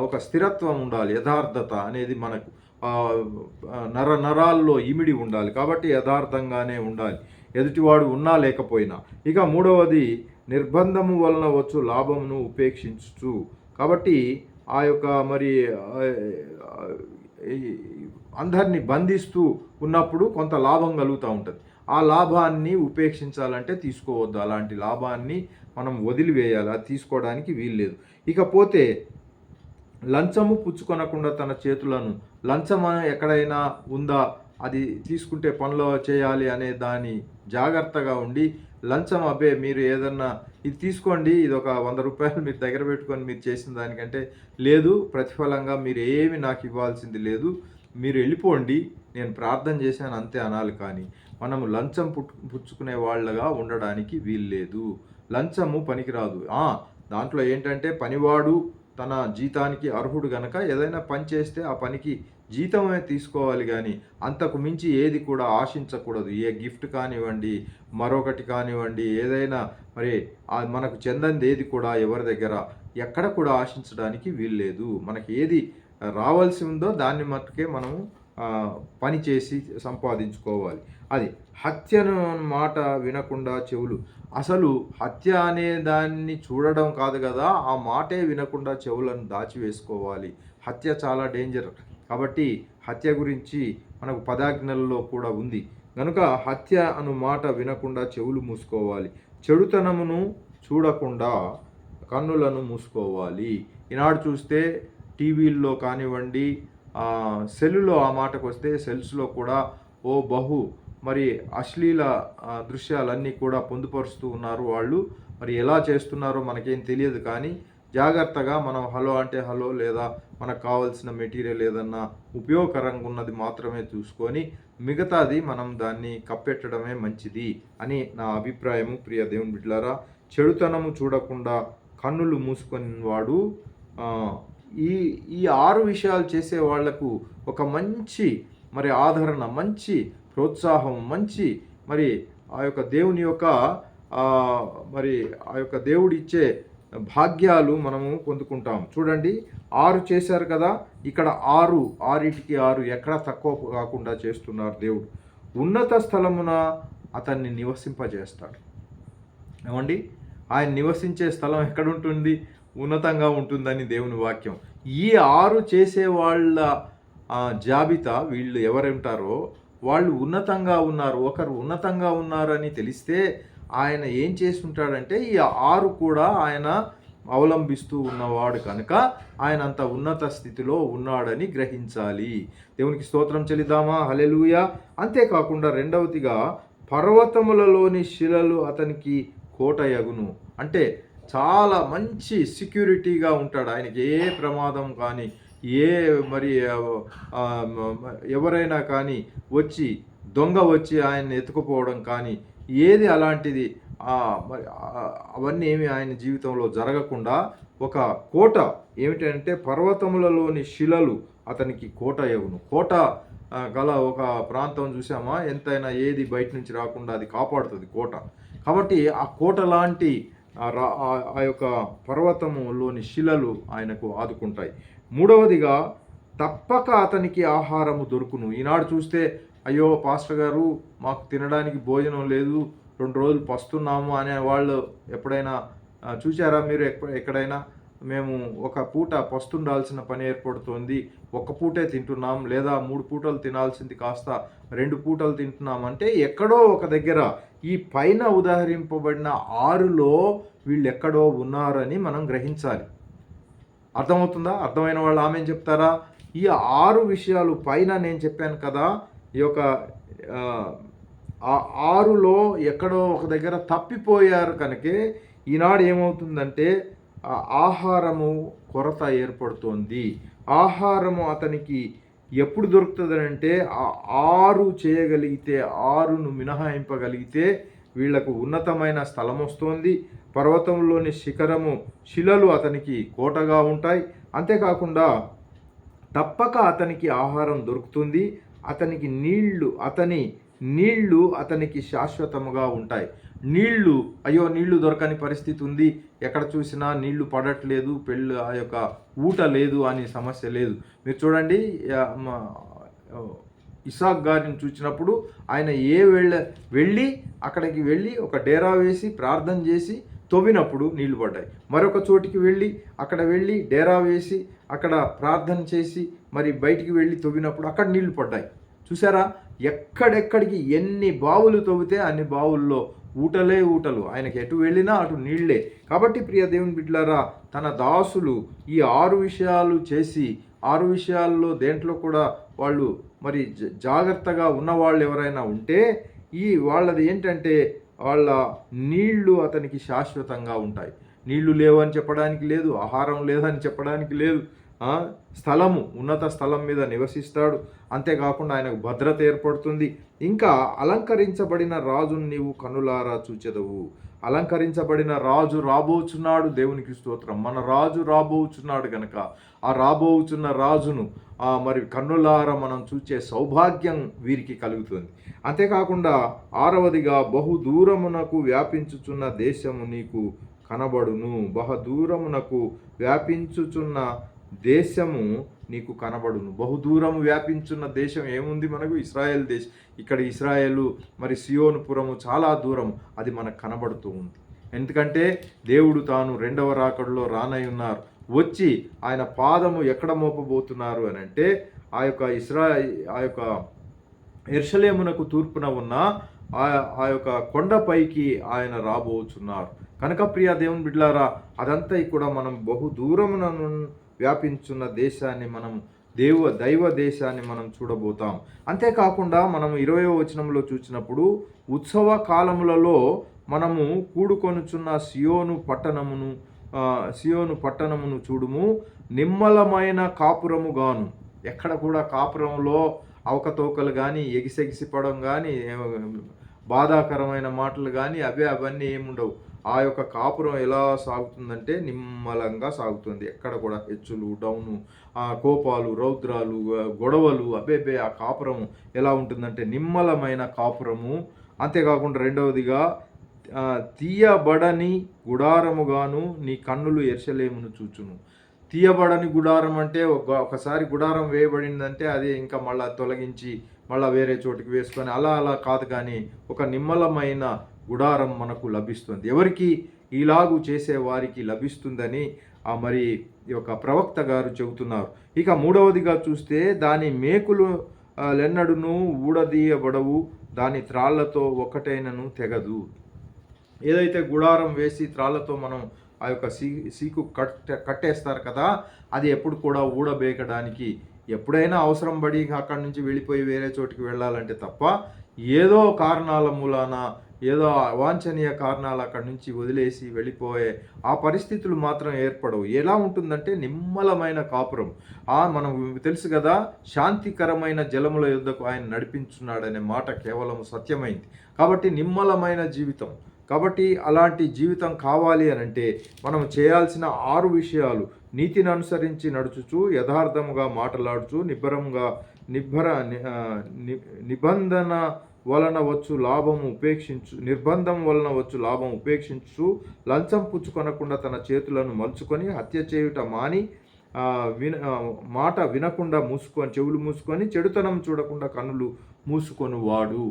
ఒక స్థిరత్వం ఉండాలి. యథార్థత అనేది మనకు నరాల్లో ఇమిడి ఉండాలి. కాబట్టి యథార్థంగానే ఉండాలి, ఎదుటివాడు ఉన్నా లేకపోయినా. ఇక మూడవది, నిర్బంధము వలన వచ్చు లాభమును ఉపేక్షించుచు. కాబట్టి ఆ యొక్క మరి అందరినీ బంధిస్తూ ఉన్నప్పుడు కొంత లాభం కలుగుతూ ఉంటుంది. ఆ లాభాన్ని ఉపేక్షించాలంటే తీసుకోవద్దు. అలాంటి లాభాన్ని మనం వదిలివేయాలి. అది తీసుకోవడానికి వీల్లేదు. ఇకపోతే లంచము పుచ్చుకొనకుండా తన చేతులను, లంచం ఎక్కడైనా ఉందా, అది తీసుకుంటే పనులు చేయాలి అనే దాని జాగ్రత్తగా ఉండి, లంచం అబ్బే మీరు ఏదన్నా ఇది తీసుకోండి, ఇది ఒక 100 రూపాయలు మీరు దగ్గర పెట్టుకొని మీరు చేసిన దానికంటే లేదు, ప్రతిఫలంగా మీరు ఏమి నాకు ఇవ్వాల్సింది లేదు, మీరు వెళ్ళిపోండి, నేను ప్రార్థన చేశాను అంతే అనాలి. కానీ మనము లంచం పుచ్చుకునే వాళ్ళగా ఉండడానికి వీల్లేదు. లంచము పనికిరాదు. దాంట్లో ఏంటంటే, పనివాడు తన జీతానికి అర్హుడు గనక ఏదైనా పని చేస్తే ఆ పనికి జీతమే తీసుకోవాలి, కానీ అంతకు మించి ఏది కూడా ఆశించకూడదు. ఏ గిఫ్ట్ కానివ్వండి, మరొకటి కానివ్వండి, ఏదైనా మరి మనకు చెందంది ఏది కూడా ఎవరి దగ్గర ఎక్కడ కూడా ఆశించడానికి వీల్లేదు. మనకి ఏది రావాల్సి ఉందో దాన్ని మట్టుకే మనము పని చేసి సంపాదించుకోవాలి. అది హత్యను మాట వినకుండా చెవులు, అసలు హత్య అనే దాన్ని చూడడం కాదు కదా, ఆ మాటే వినకుండా చెవులను దాచివేసుకోవాలి. హత్య చాలా డేంజర్. కాబట్టి హత్య గురించి మనకు పదాజ్ఞలలో కూడా ఉంది. కనుక హత్య అను మాట వినకుండా చెవులు మూసుకోవాలి. చెడుతనమును చూడకుండా కన్నులను మూసుకోవాలి. ఈనాడు చూస్తే టీవీల్లో కానివ్వండి, సెల్లులో ఆ మాటకు వస్తే సెల్స్లో కూడా మరి అశ్లీల దృశ్యాలన్నీ కూడా పొందుపరుస్తూ ఉన్నారు వాళ్ళు. మరి ఎలా చేస్తున్నారో మనకేం తెలియదు, కానీ జాగ్రత్తగా మనం హలో అంటే హలో, లేదా మనకు కావాల్సిన మెటీరియల్ ఏదన్నా ఉపయోగకరంగా ఉన్నది మాత్రమే చూసుకొని మిగతాది మనం దాన్ని కప్పెట్టడమే మంచిది అని నా అభిప్రాయము. ప్రియ దేవుని బిడ్డలారా, చెడుతనము చూడకుండా కన్నులు మూసుకొని వాడు ఈ ఈ 6 విషయాలు చేసే వాళ్లకు ఒక మంచి మరి ఆదరణ, మంచి ప్రోత్సాహం, మంచి మరి ఆ యొక్క దేవుని యొక్క మరి ఆ యొక్క దేవుడిచ్చే భాగ్యాలు మనము పొందుకుంటాం. చూడండి, 6 చేశారు కదా, ఇక్కడ 6టికి 6 ఎక్కడా తక్కువ కాకుండా చేస్తున్నారు దేవుడు. ఉన్నత స్థలమున అతన్ని నివసింపజేస్తాడు. ఏమండి, ఆయన నివసించే స్థలం ఎక్కడుంటుంది? ఉన్నతంగా ఉంటుందని దేవుని వాక్యం. ఈ 6 చేసే వాళ్ళ జాబితా వీళ్ళు ఎవరుంటారో వాళ్ళు ఉన్నతంగా ఉన్నారు. ఒకరు ఉన్నతంగా ఉన్నారని తెలిస్తే ఆయన ఏం చేస్తుంటాడంటే ఈ 6 కూడా ఆయన అవలంబిస్తూ ఉన్నవాడు కనుక ఆయన అంత ఉన్నత స్థితిలో ఉన్నాడని గ్రహించాలి. దేవునికి స్తోత్రం చెల్లిద్దామా? హల్లెలూయా. అంతేకాకుండా రెండవదిగా, పర్వతములలోని శిలలు అతనికి కోటయగును. అంటే చాలా మంచి సెక్యూరిటీగా ఉంటాడు. ఆయనకి ఏ ప్రమాదం కానీ, ఏ మరి ఎవరైనా కానీ వచ్చి దొంగ వచ్చి ఆయన్ని ఎత్తుకుపోవడం కానీ, ఏది అలాంటిది మరి అవన్నీ ఏమి ఆయన జీవితంలో జరగకుండా ఒక కోట, ఏమిటంటే పర్వతములలోని శిలలు అతనికి కోటయగును. కోట గల ఒక ప్రాంతం చూసామా, ఎంతైనా ఏది బయట నుంచి రాకుండా అది కాపాడుతుంది కోట. కాబట్టి ఆ కోట లాంటి ఆ యొక్క పర్వతములోని శిలలు ఆయనకు ఆదుకుంటాయి. మూడవదిగా, తప్పక అతనికి ఆహారము దొరుకును. ఈనాడు చూస్తే, అయ్యో పాస్టర్ గారు మాకు తినడానికి భోజనం లేదు, 2 రోజులు పస్తున్నాము అనే వాళ్ళు ఎప్పుడైనా చూసారా మీరు? ఎక్కడైనా మేము ఒక పూట పస్తుండాల్సిన పని ఏర్పడుతోంది, ఒక పూటే తింటున్నాం, లేదా 3 పూటలు తినాల్సింది కాస్త 2 పూటలు తింటున్నాం అంటే ఎక్కడో ఒక దగ్గర ఈ పైన ఉదాహరింపబడిన 6లో వీళ్ళు ఎక్కడో ఉన్నారని మనం గ్రహించాలి. అర్థమవుతుందా? అర్థమైన వాళ్ళు ఆమె చెప్తారా? ఈ 6 విషయాలు పైన నేను చెప్పాను కదా, ఈ యొక్క 6లో ఎక్కడో ఒక దగ్గర తప్పిపోయారు కనుకే ఈనాడు ఏమవుతుందంటే ఆహారము కొరత ఏర్పడుతోంది. ఆహారము అతనికి ఎప్పుడు దొరుకుతుందంటే 6 చేయగలిగితే, 6ను మినహాయింపగలిగితే వీళ్లకు ఉన్నతమైన స్థలం వస్తుంది. పర్వతంలోని శిలలు అతనికి కోటగా ఉంటాయి. అంతేకాకుండా తప్పక అతనికి ఆహారం దొరుకుతుంది. అతనికి నీళ్లు అతనికి శాశ్వతముగా ఉంటాయి. అయ్యో నీళ్లు దొరకని పరిస్థితి ఉంది, ఎక్కడ చూసినా నీళ్లు పడట్లేదు, ఆ యొక్క ఊట లేదు అని సమస్య లేదు. మీరు చూడండి, ఇసాక్ గారిని చూసినప్పుడు ఆయన అక్కడికి వెళ్ళి ఒక డేరా వేసి ప్రార్థన చేసి తవ్వినప్పుడు నీళ్లు పడ్డాయి. మరొక చోటికి అక్కడ వెళ్ళి డేరా వేసి అక్కడ ప్రార్థన చేసి మరి బయటికి వెళ్ళి తవ్వినప్పుడు అక్కడ నీళ్లు పడ్డాయి. చూసారా? ఎక్కడెక్కడికి ఎన్ని బావులు తవ్వితే అన్ని బావుల్లో ఊటలు. ఆయనకి ఎటు వెళ్ళినా అటు నీళ్లే. కాబట్టి ప్రియ దేవుని బిడ్డలారా, తన దాసులు ఈ 6 విషయాలు చేసి 6 విషయాల్లో దేంట్లో కూడా వాళ్ళు మరి జాగ్రత్తగా ఉన్నవాళ్ళు ఎవరైనా ఉంటే వాళ్ళది ఏంటంటే వాళ్ళ నీళ్లు అతనికి శాశ్వతంగా ఉంటాయి. నీళ్లు లేవని చెప్పడానికి లేదు, ఆహారం లేదని చెప్పడానికి లేదు. స్థలము, ఉన్నత స్థలం మీద నివసిస్తాడు. అంతేకాకుండా ఆయనకు భద్రత ఏర్పడుతుంది. ఇంకా అలంకరించబడిన రాజును నీవు కనులారా చూచెదవు. అలంకరించబడిన రాజు రాబోచున్నాడు. దేవునికి స్తోత్రం. మన రాజు రాబోచున్నాడు కనుక ఆ రాబోచున్న రాజును మరి కన్నులారా మనం చూచే సౌభాగ్యం వీరికి కలుగుతుంది. అంతేకాకుండా 6వదిగా, బహుదూరమునకు వ్యాపించుచున్న దేశము నీకు కనబడును. బహుదూరమునకు వ్యాపించుచున్న దేశము నీకు కనబడును. బహుదూరము వ్యాపించున్న దేశం ఏముంది మనకు? ఇశ్రాయేల్ దేశం. ఇక్కడ ఇశ్రాయేలు మరి సియోనుపురము చాలా దూరం, అది మనకు కనబడుతూ ఉంది. ఎందుకంటే దేవుడు తాను 2వ రాకడలో రానయ్యున్నారు. వచ్చి ఆయన పాదము ఎక్కడ మోపబోతున్నారు అని అంటే ఆ యొక్క యెరూషలేమునకు తూర్పున ఉన్న ఆ యొక్క కొండపైకి ఆయన రాబోతున్నారు కనుక ప్రియ దేవుని బిడ్డలారా, అదంతా కూడా మనం బహుదూరమున వ్యాపించున్న దేశాన్ని మనం దైవ దేశాన్ని మనం చూడబోతాం. అంతేకాకుండా మనం 20వ వచనంలో చూసినప్పుడు, ఉత్సవ కాలములలో మనము కూడుకొనుచున్న సియోను పట్టణమును సియోను పట్టణమును చూడుము, నిమ్మలమైన కాపురముగాను. ఎక్కడ కూడా కాపురంలో అవకతవకలు కానీ, ఎగిసెగిసిపడం కానీ, బాధాకరమైన మాటలు కానీ అవన్నీ ఏముండవు. ఆ యొక్క కాపురం ఎలా సాగుతుందంటే నిమ్మలంగా సాగుతుంది. ఎక్కడ కూడా హెచ్చులు, డౌను, కోపాలు, రౌద్రాలు, గొడవలు ఆ కాపురం ఎలా ఉంటుందంటే నిమ్మలమైన కాపురము. అంతేకాకుండా రెండవదిగా తీయబడని గుడారముగాను నీ కన్నులు యెరూషలేమును చూచును. తీయబడని గుడారం అంటే ఒకసారి గుడారం వేయబడిందంటే అది ఇంకా మళ్ళీ తొలగించి మళ్ళీ వేరే చోటికి వేసుకొని అలా కాదు, కానీ ఒక నిమ్మలమైన గుడారం మనకు లభిస్తుంది. ఎవరికి? ఇలాగూ చేసే వారికి లభిస్తుందని మరి ఈ యొక్క ప్రవక్త గారు చెబుతున్నారు. ఇక మూడవదిగా చూస్తే దాని మేకులు లెన్నడును ఊడదీయబడవు, దాని త్రాళ్లతో ఒకటైనను తెగదు. ఏదైతే గుడారం వేసి త్రాళ్లతో మనం ఆ యొక్క సీకు కట్టేస్తారు కదా, అది ఎప్పుడు కూడా ఊడబేయడానికి ఎప్పుడైనా అవసరం పడి అక్కడి నుంచి వెళ్ళిపోయి వేరే చోటికి వెళ్ళాలంటే తప్ప ఏదో కారణాల మూలాన ఏదో అవాంఛనీయ కారణాలు అక్కడి నుంచి వదిలేసి వెళ్ళిపోయే ఆ పరిస్థితులు మాత్రం ఏర్పడవు. ఎలా ఉంటుందంటే నిమ్మలమైన కాపురం. మనం తెలుసు కదా, శాంతికరమైన జలముల యుద్ధకు ఆయన నడిపించున్నాడనే మాట కేవలం సత్యమైంది. కాబట్టి నిమ్మలమైన జీవితం. కాబట్టి అలాంటి జీవితం కావాలి అనంటే మనం చేయాల్సిన 6 విషయాలు: నీతిని అనుసరించి నడుచుచు, యథార్థముగా మాట్లాడుచు, నిబంధన వలన వచ్చు లాభము ఉపేక్షించు నిర్బంధం వలన వచ్చు లాభం ఉపేక్షించు, లంచం పుచ్చుకొనకుండా తన చేతులను మలుచుకొని, హత్య చేయుట మాని, మాట వినకుండా చెవులు మూసుకొని, చెడుతనం చూడకుండా కన్నులు మూసుకొని వాడు.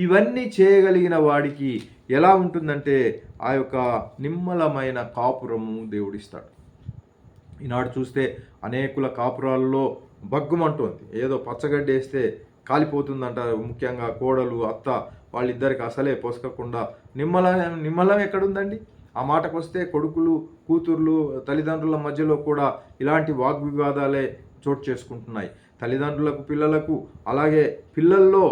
ఇవన్నీ చేయగలిగిన వాడికి ఎలా ఉంటుందంటే ఆ యొక్క నిమ్మలమైన కాపురము దేవుడిస్తాడు. ఈనాడు చూస్తే అనేకుల కాపురాల్లో బగ్గుమంటోంది. ఏదో పచ్చగడ్డి వేస్తే కాలిపోతుందంట. ముఖ్యంగా కోడలు, అత్త వాళ్ళిద్దరికి అసలే పొసకకుండా నిమ్మలం ఎక్కడుందండి? ఆ మాటకు వస్తే కొడుకులు, కూతుర్లు, తల్లిదండ్రుల మధ్యలో కూడా ఇలాంటి వాగ్వివాదాలే చోటు చేసుకుంటున్నాయి. తల్లిదండ్రులకు, పిల్లలకు, అలాగే పిల్లల్లో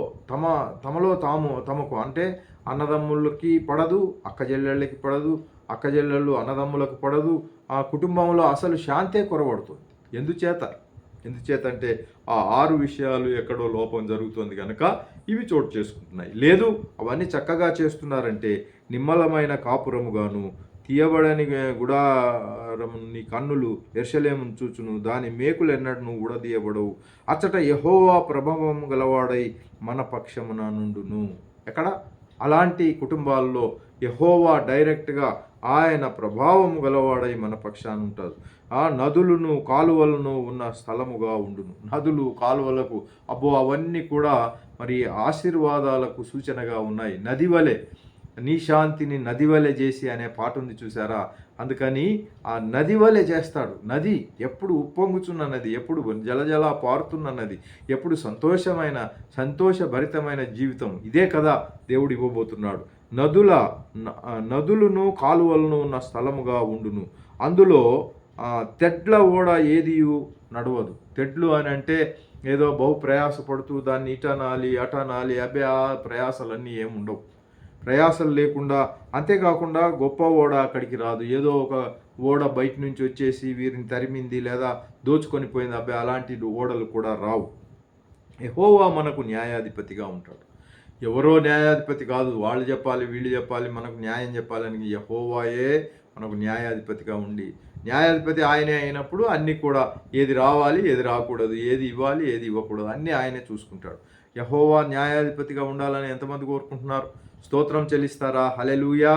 తమకు అంటే అన్నదమ్ములకి పడదు, అక్కచెల్లెళ్ళకి పడదు, అక్కచెల్లెళ్ళు అన్నదమ్ములకు పడదు. ఆ కుటుంబంలో అసలు శాంతే కొరవడుతుంది. ఎందుచేతంటే ఆ 6 విషయాలు ఎక్కడో లోపం జరుగుతుంది కనుక ఇవి చోటు చేసుకుంటున్నాయి. లేదు, అవన్నీ చక్కగా చేస్తున్నారంటే నిమ్మలమైన కాపురముగాను, తీయబడని గుడారము నీ కన్నులు యెరూషలేమును చూచును, దాని మేకులు ఎన్నడూ ఊడదీయబడవు, అచ్చట యెహోవా ప్రభావము గలవాడై మన పక్షమున నుండును. ఎక్కడ? అలాంటి కుటుంబాల్లో యెహోవా డైరెక్ట్గా ఆయన ప్రభావము గలవాడై మన పక్షాన ఉంటారు. ఆ నదులను, కాలువలను ఉన్న స్థలముగా ఉండును. నదులు, కాలువలకు అవన్నీ కూడా మరి ఆశీర్వాదాలకు సూచనగా ఉన్నాయి. నదివలె నీ శాంతిని నదివలె చేసి అనే పాట ఉంది చూసారా? అందుకని ఆ నదివలె చేస్తాడు. నది ఎప్పుడు ఉప్పొంగుచున్న నది, ఎప్పుడు జలజల పారుతున్న నది, ఎప్పుడు సంతోషభరితమైన జీవితం. ఇదే కదా దేవుడు ఇవ్వబోతున్నాడు. నదులను, కాలువలను ఉన్న స్థలముగా ఉండును. అందులో తెడ్ల ఓడ ఏదియు నడవదు. తెడ్లు అని అంటే ఏదో బహు ప్రయాసపడుతూ దాన్ని ఇటనాలి అటనాలి ఆ ప్రయాసాలన్నీ ఏముండవు. ప్రయాసాలు లేకుండా, అంతేకాకుండా గొప్ప ఓడ అక్కడికి రాదు. ఏదో ఒక ఓడ బయట నుంచి వచ్చేసి వీరిని తరిమింది లేదా దోచుకొని పోయింది, అలాంటి ఓడలు కూడా రావు. యెహోవా మనకు న్యాయాధిపతిగా ఉంటాడు. ఎవరో న్యాయాధిపతి కాదు, వాళ్ళు చెప్పాలి వీళ్ళు చెప్పాలి మనకు న్యాయం చెప్పాలని. యెహోవాయే మనకు న్యాయాధిపతిగా ఉండి, న్యాయాధిపతి ఆయనే అయినప్పుడు అన్నీ కూడా ఏది రావాలి, ఏది రాకూడదు, ఏది ఇవ్వాలి, ఏది ఇవ్వకూడదు అన్నీ ఆయనే చూసుకుంటాడు. యెహోవా న్యాయాధిపతిగా ఉండాలని ఎంతమంది కోరుకుంటున్నారు? స్తోత్రం చెల్లిస్తారా? హల్లెలూయా,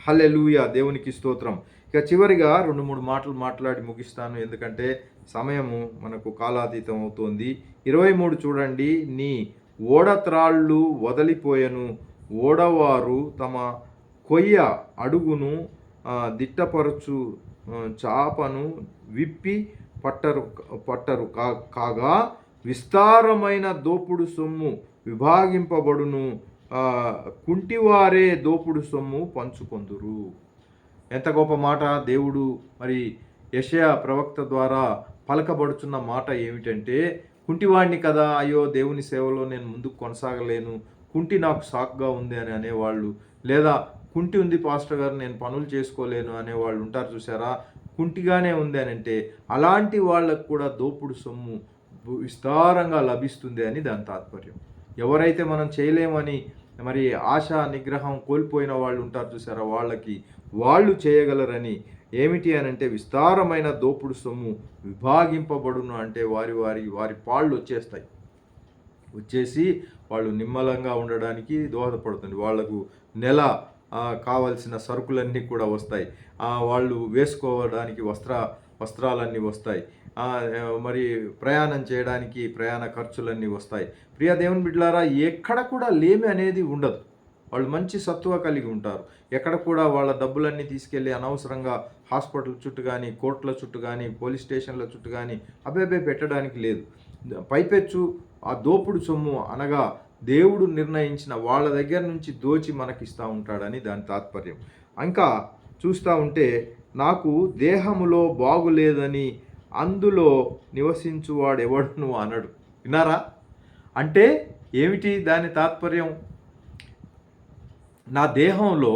హల్లెలూయా, దేవునికి స్తోత్రం. ఇక చివరిగా 2-3 మాటలు మాట్లాడి ముగిస్తాను, ఎందుకంటే సమయము మనకు కాలాతీతం అవుతోంది. 23 చూడండి. నీ ఓడత్రాళ్ళు వదిలిపోయెను, ఓడవారు తమ కొయ్య అడుగును దిట్టపరచు చాపను విప్పి పట్టరు కాగా విస్తారమైన దోపుడు సొమ్ము విభాగింపబడును, కుంటివారే దోపుడు సొమ్ము పంచుకొందురు. ఎంత గొప్ప మాట! దేవుడు మరి యెషయా ప్రవక్త ద్వారా పలకబడుచున్న మాట ఏమిటంటే, కుంటివాడిని కదా, అయ్యో దేవుని సేవలో నేను ముందుకు కొనసాగలేను, కుంటి నాకు సాకుగా ఉంది అని అనేవాళ్ళు, లేదా కుంటి ఉంది పాస్టర్ గారు నేను పనులు చేసుకోలేను అనేవాళ్ళు ఉంటారు చూసారా? కుంటిగానే ఉంది అని అంటే అలాంటి వాళ్ళకు కూడా దోపుడు సొమ్ము విస్తారంగా లభిస్తుంది అని దాని తాత్పర్యం. ఎవరైతే మనం చేయలేమని మరి ఆశ నిగ్రహం కోల్పోయిన వాళ్ళు ఉంటారు చూసారా, వాళ్ళు చేయగలరని. ఏమిటి అని అంటే విస్తారమైన దోపుడు సొమ్ము విభాగింపబడును అంటే వారి పాళ్ళు వచ్చేసి వాళ్ళు నిమ్మలంగా ఉండడానికి దోహదపడుతుంది. వాళ్లకు నెల కావలసిన సరుకులన్నీ కూడా వస్తాయి. వాళ్ళు వేసుకోవడానికి వస్త్రాలన్నీ వస్తాయి. మరి ప్రయాణం చేయడానికి ప్రయాణ ఖర్చులన్నీ వస్తాయి. ప్రియ దేవుని బిడ్డలారా, ఎక్కడ కూడా లేమి అనేది ఉండదు. వాళ్ళు మంచి సత్తువ కలిగి ఉంటారు. ఎక్కడ కూడా వాళ్ళ డబ్బులన్నీ తీసుకెళ్ళి అనవసరంగా హాస్పిటల్ చుట్టూ కానీ, కోర్టుల చుట్టూ కానీ, పోలీస్ స్టేషన్ల చుట్టూ కానీ అబ్బే పెట్టడానికి లేదు. పైపెచ్చు ఆ దోపుడు సొమ్ము అనగా దేవుడు నిర్ణయించిన వాళ్ళ దగ్గర నుంచి దోచి మనకిస్తూ ఉంటాడని దాని తాత్పర్యం. ఇంకా చూస్తూ ఉంటే నాకు దేహములో బాగులేదని అందులో నివసించువాడు ఎవడును అనడు. విన్నారా? అంటే ఏమిటి దాని తాత్పర్యం? నా దేహంలో,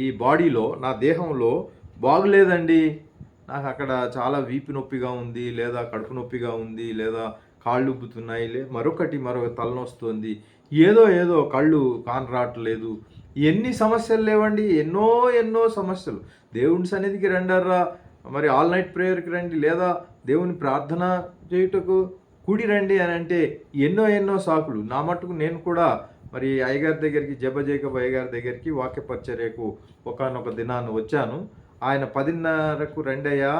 ఈ బాడీలో, నా దేహంలో బాగులేదండి, నాకు అక్కడ చాలా వీపు నొప్పిగా ఉంది, లేదా కడుపు నొప్పిగా ఉంది, లేదా కాళ్ళు ఉబ్బుతున్నాయి, మరొక తలనొస్తుంది, ఏదో కళ్ళు కానరావట్లేదు, ఎన్ని సమస్యలు లేవండి, ఎన్నో సమస్యలు. దేవుని సన్నిధికి రండర్రా, మరి ఆల్ నైట్ ప్రేయర్కి రండి, లేదా దేవుని ప్రార్థన చేయుటకు కూడి రండి అని అంటే ఎన్నో సాకులు. నా మట్టుకు నేను కూడా మరి అయ్యగారి దగ్గరికి, జేకబ్ అయ్యగారి దగ్గరికి వాక్య పరిచర్యకు ఒకానొక దినాన్ని వచ్చాను. ఆయన 10:30కు రండయ్యా,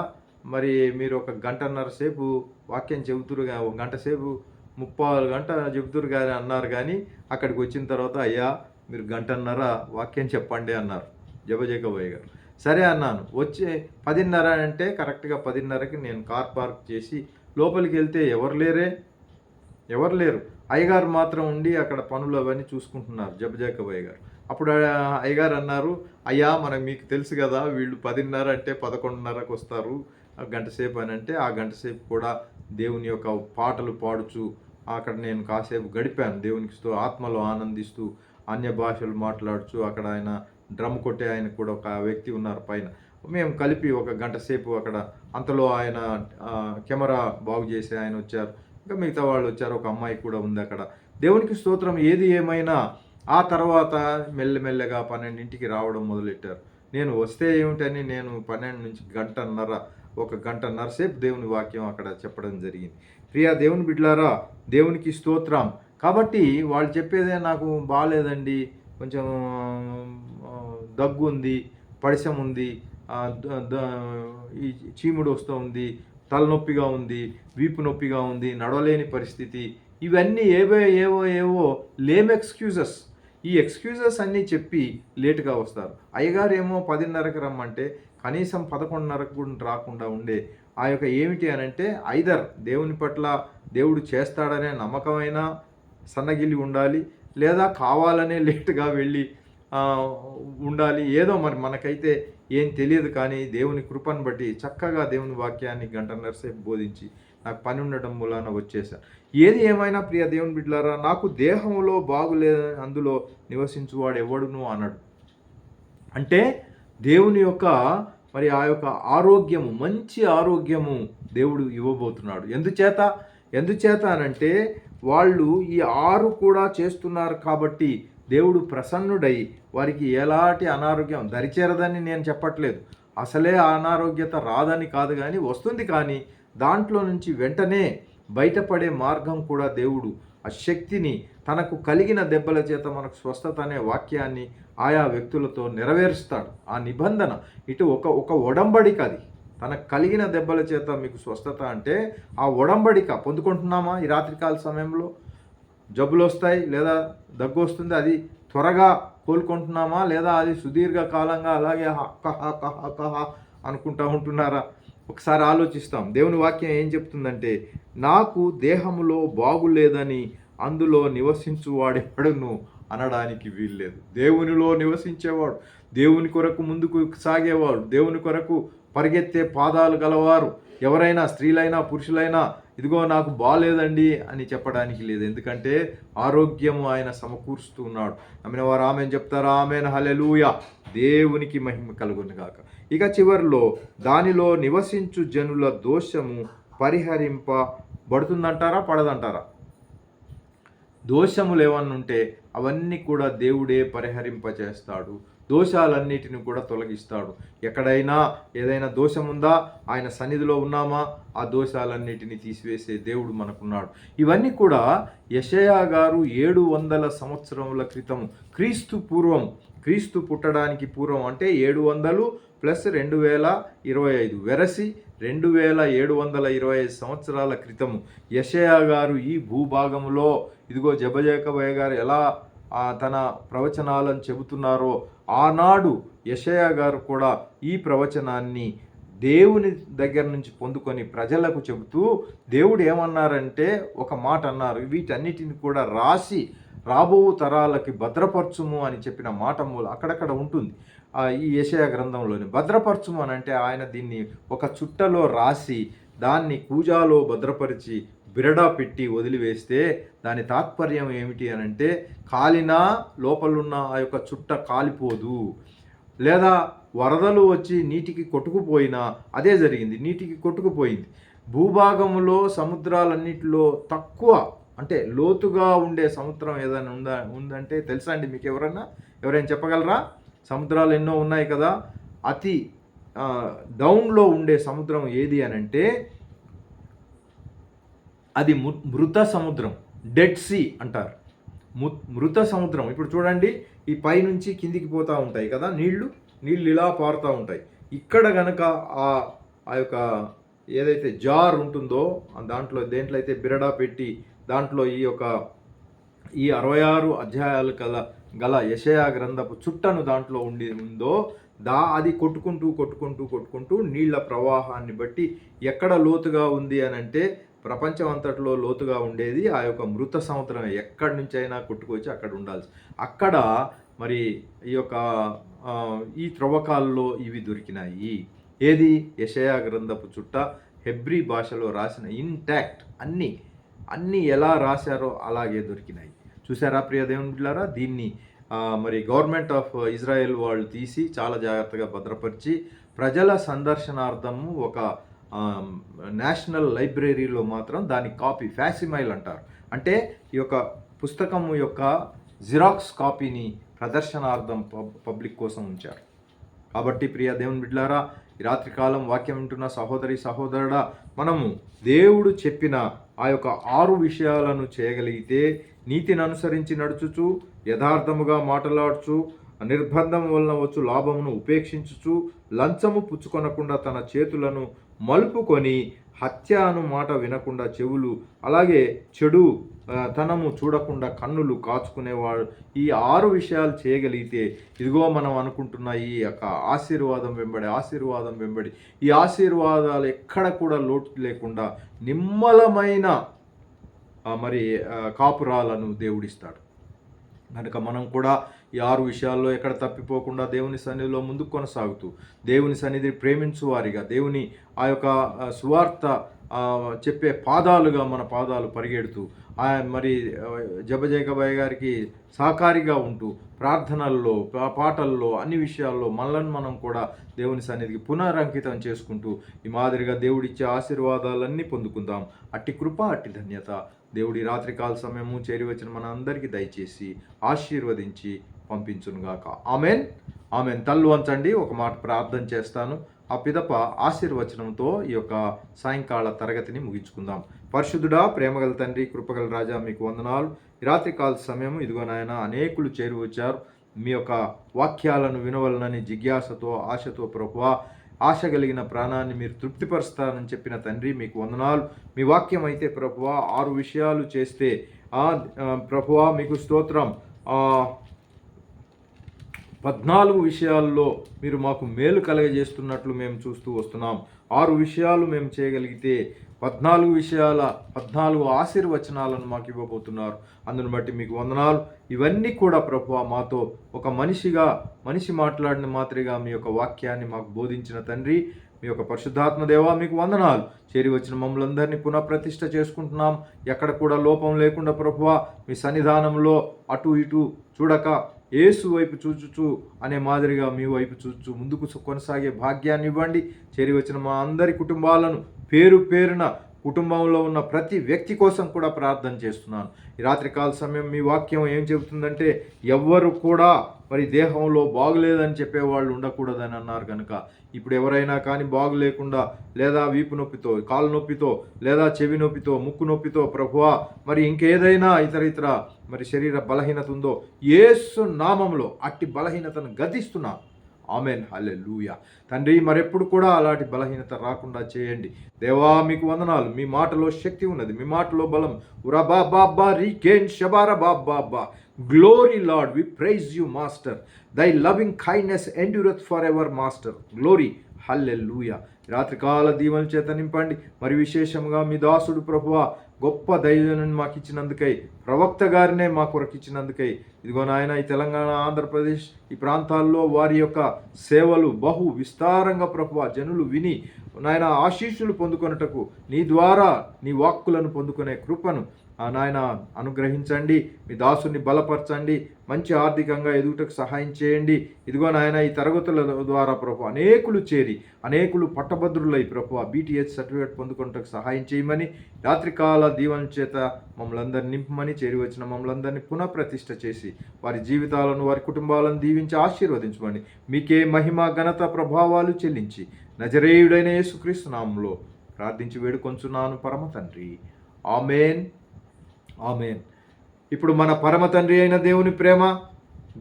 మరి మీరు ఒక గంటన్నర సేపు వాక్యం చెబుతురుగా, ఒక గంట సేపు 30 గంట చెబుతురు కానీ అన్నారు. కానీ అక్కడికి వచ్చిన తర్వాత అయ్యా మీరు గంటన్నర వాక్యం చెప్పండి అన్నారు జేకబ్ అయ్యగారు. సరే అన్నాను. వచ్చి 10:30 అంటే కరెక్ట్గా 10:30కి నేను కార్ పార్క్ చేసి లోపలికి వెళ్తే ఎవరు లేరు. అయ్యగారు మాత్రం ఉండి అక్కడ పనులు అవన్నీ చూసుకుంటున్నారు, జేకబ్ అయ్యగారు. అప్పుడు అయ్యగారు అన్నారు, అయ్యా మీకు తెలుసు కదా, వీళ్ళు 10:30 అంటే 11:30కు వస్తారు, గంట సేపు అని అంటే ఆ గంట సేపు కూడా దేవుని యొక్క పాటలు పాడుచు అక్కడ నేను కాసేపు గడిపాను. దేవునికి ఆత్మలో ఆనందిస్తూ అన్య భాషలు మాట్లాడుచు అక్కడ ఆయన డ్రమ్ కొట్టే ఆయన కూడా ఒక వ్యక్తి ఉన్నారు పైన. మేము కలిపి ఒక గంట సేపు అక్కడ. అంతలో ఆయన కెమెరా బాగు చేసి ఆయన వచ్చారు, ఇంకా మిగతా వాళ్ళు వచ్చారు, ఒక అమ్మాయి కూడా ఉంది అక్కడ. దేవునికి స్తోత్రం. ఏది ఏమైనా ఆ తర్వాత మెల్లమెల్లగా 12ంటికి రావడం మొదలెట్టారు. నేను వస్తే ఏమిటని నేను 12 నుంచి ఒక గంటన్నర సేపు దేవుని వాక్యం అక్కడ చెప్పడం జరిగింది. ప్రియా దేవుని బిడ్డలారా, దేవునికి స్తోత్రం. కాబట్టి వాళ్ళు చెప్పేదే నాకు బాగాలేదండి, కొంచెం దగ్గు ఉంది, పడిశం ఉంది, ఈ చీముడు వస్తూ ఉంది, తలనొప్పిగా ఉంది, వీపు నొప్పిగా ఉంది, నడవలేని పరిస్థితి, ఇవన్నీ ఏవో లేమ్ ఎక్స్క్యూజెస్. ఈ ఎక్స్క్యూజెస్ అన్నీ చెప్పి లేటుగా వస్తారు. అయ్యగారు ఏమో 10:30కి రమ్మంటే కనీసం 11:30కు కూడా రాకుండా ఉండే ఆ యొక్క ఏమిటి అని అంటే ఐదర్ దేవుని పట్ల దేవుడు చేస్తాడనే నమ్మకమైన సన్నగిల్లి ఉండాలి, లేదా కావాలనే లేటుగా వెళ్ళి ఉండాలి. ఏదో మరి మనకైతే ఏం తెలియదు. కానీ దేవుని కృపను బట్టి చక్కగా దేవుని వాక్యాన్ని గంటన్నర సేపు బోధించి నాకు పని ఉండడం మూలాన వచ్చేసాను. ఏది ఏమైనా ప్రియ దేవుని బిడ్డలారా, నాకు దేహంలో బాగులేదు అందులో నివసించువాడు ఎవడును అనడు. అంటే దేవుని యొక్క మరి ఆ యొక్క ఆరోగ్యము, మంచి ఆరోగ్యము దేవుడు ఇవ్వబోతున్నాడు. ఎందుచేత అనంటే వాళ్ళు ఈ 6 కూడా చేస్తున్నారు కాబట్టి దేవుడు ప్రసన్నుడై వారికి ఎలాంటి అనారోగ్యం దరిచేరదని నేను చెప్పట్లేదు. అసలే అనారోగ్యత రాదని కాదు, కానీ వస్తుంది. కానీ దాంట్లో నుంచి వెంటనే బయటపడే మార్గం కూడా దేవుడు ఆ శక్తిని తనకు కలిగిన దెబ్బల చేత మనకు స్వస్థత అనే వాక్యాన్ని ఆయా వ్యక్తులతో నెరవేరుస్తాడు. ఆ నిబంధన ఇటు ఒక ఒడంబడిక, అది తనకు కలిగిన దెబ్బల చేత మీకు స్వస్థత అంటే ఆ ఒడంబడిక పొందుకుంటున్నామా? ఈ రాత్రికాల సమయంలో జబ్బులు వస్తాయి, లేదా దగ్గు వస్తుంది, అది త్వరగా కోలుకుంటున్నామా, లేదా అది సుదీర్ఘకాలంగా అలాగే కహ అనుకుంటూ ఉంటున్నారా? ఒకసారి ఆలోచిస్తాం. దేవుని వాక్యం ఏం చెప్తుందంటే, నాకు దేహములో బాగులేదని అందులో నివసించువాడెవడును అనడానికి వీల్లేదు. దేవునిలో నివసించేవాడు, దేవుని కొరకు ముందుకు సాగేవాడు, దేవుని కొరకు పరిగెత్తే పాదాలు గలవారు ఎవరైనా, స్త్రీలైనా పురుషులైనా, ఇదిగో నాకు బాగాలేదండి అని చెప్పడానికి లేదు. ఎందుకంటే ఆరోగ్యము ఆయన సమకూరుస్తూ ఉన్నాడు. నమ్మిన వారు ఆమెన్ చెప్తారా? ఆమెన్, హల్లెలూయా. దేవునికి మహిమ కలుగును గాక. ఇక చివరిలో దానిలో నివసించు జనుల దోషము పరిహరింపబడుతుందంటారా, పడదంటారా? దోషములు ఏమన్నా ఉంటే అవన్నీ కూడా దేవుడే పరిహరింపచేస్తాడు. దోషాలన్నిటిని కూడా తొలగిస్తాడు. ఎక్కడైనా ఏదైనా దోషం ఉందా, ఆయన సన్నిధిలో ఉన్నామా, ఆ దోషాలన్నిటిని తీసివేసే దేవుడు మనకున్నాడు. ఇవన్నీ కూడా యెషయా గారు 700 సంవత్సరముల క్రితం, క్రీస్తు పుట్టడానికి పూర్వం, అంటే 700 ప్లస్ 2025 వెరసి 2725 సంవత్సరాల క్రితము యెషయా గారు ఈ భూభాగంలో ఇదిగో జెబెజేకబయ్య గారు ఎలా తన ప్రవచనాలను చెబుతున్నారో, ఆనాడు యెషయా గారు కూడా ఈ ప్రవచనాన్ని దేవుని దగ్గర నుంచి పొందుకొని ప్రజలకు చెబుతూ దేవుడు ఏమన్నారంటే ఒక మాట అన్నారు, వీటన్నిటిని కూడా రాసి రాబో తరాలకి భద్రపరచుము అని చెప్పిన మాట మూల అక్కడక్కడ ఉంటుంది ఈ యెషయా గ్రంథంలోని. భద్రపరచుము అని అంటే ఆయన దీన్ని ఒక చుట్టలో రాసి దాన్ని కూజాలో భద్రపరిచి బిరడా పెట్టి వదిలివేస్తే దాని తాత్పర్యం ఏమిటి అని అంటే, కాలినా లోపలున్న ఆ యొక్క చుట్ట కాలిపోదు, లేదా వరదలు వచ్చి నీటికి కొట్టుకుపోయినా అదే జరిగింది, నీటికి కొట్టుకుపోయింది. భూభాగంలో సముద్రాలన్నిటిలో తక్కువ, అంటే లోతుగా ఉండే సముద్రం ఏదైనా ఉందంటే తెలుసా అండి మీకు? ఎవరైనా చెప్పగలరా? సముద్రాలు ఎన్నో ఉన్నాయి కదా, అతి డౌన్లో ఉండే సముద్రం ఏది అని అంటే అది మృత సముద్రం, డెడ్ సీ అంటారు. మృత సముద్రం. ఇప్పుడు చూడండి, ఈ పై నుంచి కిందికి పోతూ ఉంటాయి కదా నీళ్లు ఇలా పారుతూ ఉంటాయి. ఇక్కడ గనక ఆ యొక్క ఏదైతే జార్ ఉంటుందో దేంట్లో అయితే బిరడా పెట్టి దాంట్లో ఈ 66 అధ్యాయాలు గల యెషయా గ్రంథపు చుట్టను దాంట్లో ఉందో అది కొట్టుకుంటూ నీళ్ల ప్రవాహాన్ని బట్టి ఎక్కడ లోతుగా ఉంది అని అంటే ప్రపంచం అంతట్లో లోతుగా ఉండేది ఆ యొక్క మృత సముద్రమే. ఎక్కడి నుంచి అయినా కొట్టుకొచ్చి అక్కడ ఉండాల్సి, అక్కడ మరి ఈ త్రవ్వకాల్లో ఇవి దొరికినాయి. ఏది? యెషయా గ్రంథపు చుట్ట హెబ్రీ భాషలో రాసిన ఇంటాక్ట్ అన్నీ ఎలా రాశారో అలాగే దొరికినాయి. చూసారా ప్రియ దేవుని బిడ్డలారా? దీన్ని మరి గవర్నమెంట్ ఆఫ్ ఇజ్రాయెల్ వాళ్ళు తీసి చాలా జాగ్రత్తగా భద్రపరిచి ప్రజల సందర్శనార్థము ఒక నేషనల్ లైబ్రరీలో మాత్రం దాని కాపీ, ఫ్యాసిమైల్ అంటారు, అంటే ఈ యొక్క పుస్తకం యొక్క జిరాక్స్ కాపీని ప్రదర్శనార్థం పబ్లిక్ కోసం ఉంచారు. కాబట్టి ప్రియ దేవుని బిడ్డలారా, ఈ రాత్రికాలం వాక్యం వింటున్న సహోదరి సహోదరుడా, మనము దేవుడు చెప్పిన ఆ యొక్క 6 విషయాలను చేయగలిగితే, నీతిని అనుసరించి నడుచుచు, యథార్థముగా మాట్లాడుచు, నిర్బంధం వలన వచ్చు లాభమును ఉపేక్షించుచు, లంచము పుచ్చుకొనకుండా తన చేతులను మలుపుకొని, హత్య అను మాట వినకుండా చెవులు, అలాగే చెడు తనము చూడకుండా కన్నులు కాచుకునేవాడు, ఈ 6 విషయాలు చేయగలిగితే ఇదిగో మనం అనుకుంటున్న ఈ యొక్క ఆశీర్వాదం వెంబడి ఈ ఆశీర్వాదాలు ఎక్కడ కూడా లోటు లేకుండా నిమ్మలమైన మరి కాపురాలను దేవుడిస్తాడు. కనుక మనం కూడా ఈ 6 విషయాల్లో ఎక్కడ తప్పిపోకుండా దేవుని సన్నిధిలో ముందుకు కొనసాగుతూ, దేవుని సన్నిధిని ప్రేమించు వారిగా, దేవుని ఆ యొక్క సువార్త చెప్పే పాదాలుగా మన పాదాలు పరిగెడుతూ, మరి జెబెజేకబయ్య గారికి సహకారిగా ఉంటూ, ప్రార్థనల్లో, పాటల్లో, అన్ని విషయాల్లో మనలను మనం కూడా దేవుని సన్నిధికి పునరంకితం చేసుకుంటూ ఈ మాదిరిగా దేవుడిచ్చే ఆశీర్వాదాలన్నీ పొందుకుందాం. అట్టి కృప, అట్టి ధన్యత దేవుడి రాత్రికాల సమయము చేరి వచ్చిన మన అందరికీ దయచేసి ఆశీర్వదించి పంపించునుగాక. ఆమెన్. తల్లు వంచండి, ఒక మాట ప్రార్థన చేస్తాను. ఆ పిదప ఆశీర్వచనంతో ఈ యొక్క సాయంకాల తరగతిని ముగించుకుందాం. పరిశుద్ధుడా, ప్రేమగల తండ్రి, కృపగల రాజా, మీకు వందనాలు. ఈ రాత్రికాల సమయం ఇదిగో నాయన, అనేకులు చేరి వచ్చారు. మీ యొక్క వాక్యాలను వినవలనని జిజ్ఞాసతో, ఆశతో ప్రభువా, ఆశ కలిగిన ప్రాణాన్ని మీరు తృప్తిపరుస్తారని చెప్పిన తండ్రి, మీకు వందనాలు. మీ వాక్యం అయితే ప్రభువా 6 విషయాలు చేస్తే ప్రభువా మీకు స్తోత్రం, 14 విషయాల్లో మీరు మాకు మేలు కలగజేస్తున్నట్లు మేము చూస్తూ వస్తున్నాం. 6 విషయాలు మేము చేయగలిగితే 14 ఆశీర్వచనాలను మాకు ఇవ్వబోతున్నారు. అందును బట్టి మీకు వందనాలు. ఇవన్నీ కూడా ప్రభువా మాతో ఒక మనిషి మాట్లాడిన మాదిరిగా మీ యొక్క వాక్యాన్ని మాకు బోధించిన తండ్రి, మీ యొక్క పరిశుద్ధాత్మ దేవా మీకు వందనాలు. చేరి వచ్చిన మమ్మల్ని అందరినీ పునఃప్రతిష్ఠ చేసుకుంటున్నాం. ఎక్కడ కూడా లోపం లేకుండా ప్రభువా మీ సన్నిధానంలో అటు ఇటు చూడక యేసు వైపు చూచుచు అనే మాదిరిగా మీ వైపు చూచుచు ముందుకు కొనసాగే భాగ్యాన్ని ఇవ్వండి. చేరి వచ్చిన మా అందరి కుటుంబాలను పేరు పేరున కుటుంబంలో ఉన్న ప్రతి వ్యక్తి కోసం కూడా ప్రార్థన చేస్తున్నాను. ఈ రాత్రికాల సమయం మీ వాక్యం ఏం చెబుతుందంటే, ఎవ్వరు కూడా మరి దేహంలో బాగులేదని చెప్పేవాళ్ళు ఉండకూడదని అన్నారు కనుక, ఇప్పుడు ఎవరైనా కానీ బాగులేకుండా, లేదా వీపు నొప్పితో, కాలు నొప్పితో, లేదా చెవి నొప్పితో, ముక్కు నొప్పితో, ప్రభువా మరి ఇంకేదైనా ఇతర మరి శరీర బలహీనత ఉందో, యేసు నామములో అట్టి బలహీనతను గద్దిస్తున్నాను. ఆమెన్, హల్లెలూయా. తండ్రి, మరెప్పుడు కూడా అలాంటి బలహీనత రాకుండా చేయండి. దేవా, మీకు వందనాలు. మీ మాటలో శక్తి ఉన్నది, మీ మాటలో బలం. ఉరబాబాబా రీకేన్ షబారబాబాబా. Glory Lord, we praise you master. Thy loving kindness endureth for ever master. Glory, hallelujah. రాత్రికాల దీవెనల చేత నింపండి. మరి విశేషంగా మీ దాసుడు ప్రభువా గొప్ప దైవాన్ని మాకు ఇచ్చినందుకై, ప్రవక్త గారినే మా కొరకు ఇచ్చినందుకై, ఇదిగో నాయన ఈ తెలంగాణ, ఆంధ్రప్రదేశ్ ఈ ప్రాంతాల్లో వారి యొక్క సేవలు బహు విస్తారంగా ప్రభువా జనులు విని నాయన ఆశీస్సులు పొందుకొనుటకు, నీ ద్వారా నీ వాక్కులను పొందుకునే కృపను నాయన అనుగ్రహించండి. మీ దాసుని బలపరచండి, మంచి ఆర్థికంగా ఎదుగుటకు సహాయం చేయండి. ఇదిగో నాయన ఈ తరగతుల ద్వారా ప్రభు అనేకులు చేరి, అనేకులు పట్టభద్రులై ప్రభు BTH సర్టిఫికేట్ పొందుకున్నటకు సహాయం చేయమని, రాత్రికాల దీవెన చేత మమ్మల్ని అందరినీ నింపమని, చేరి వచ్చిన మమ్మల్ని అందరినీ పునఃప్రతిష్ఠ చేసి వారి జీవితాలను, వారి కుటుంబాలను దీవించి ఆశీర్వదించమని, మీకే మహిమ, ఘనత, ప్రభావాలు చెల్లించి నజరేయుడైన యేసుక్రీస్తు నామములో ప్రార్థించి వేడుకొంచున్నాను పరమ తండ్రి. Amen, amen. ఇప్పుడు మన పరమ తండ్రి అయిన దేవుని ప్రేమ,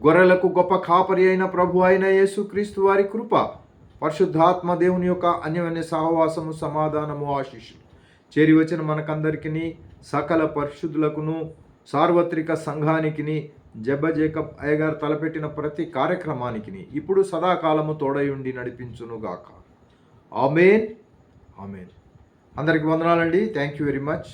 గొర్రెలకు గొప్ప కాపరి అయిన ప్రభు అయిన యేసుక్రీస్తు వారి కృప, పరిశుద్ధాత్మ దేవుని యొక్క అన్యోన్య సహవాసము, సమాధానము, ఆశీస్సులు చేరి వచ్చిన మనకందరికీ, సకల పరిశుద్ధులకును, సార్వత్రిక సంఘానికి, జబ్బ జేకబ్ అయ్యగారు తలపెట్టిన ప్రతి కార్యక్రమానికి ఇప్పుడు సదాకాలము తోడయుండి నడిపించునుగాక. Amen, amen. అందరికి వందనాలండి. Thank you very much.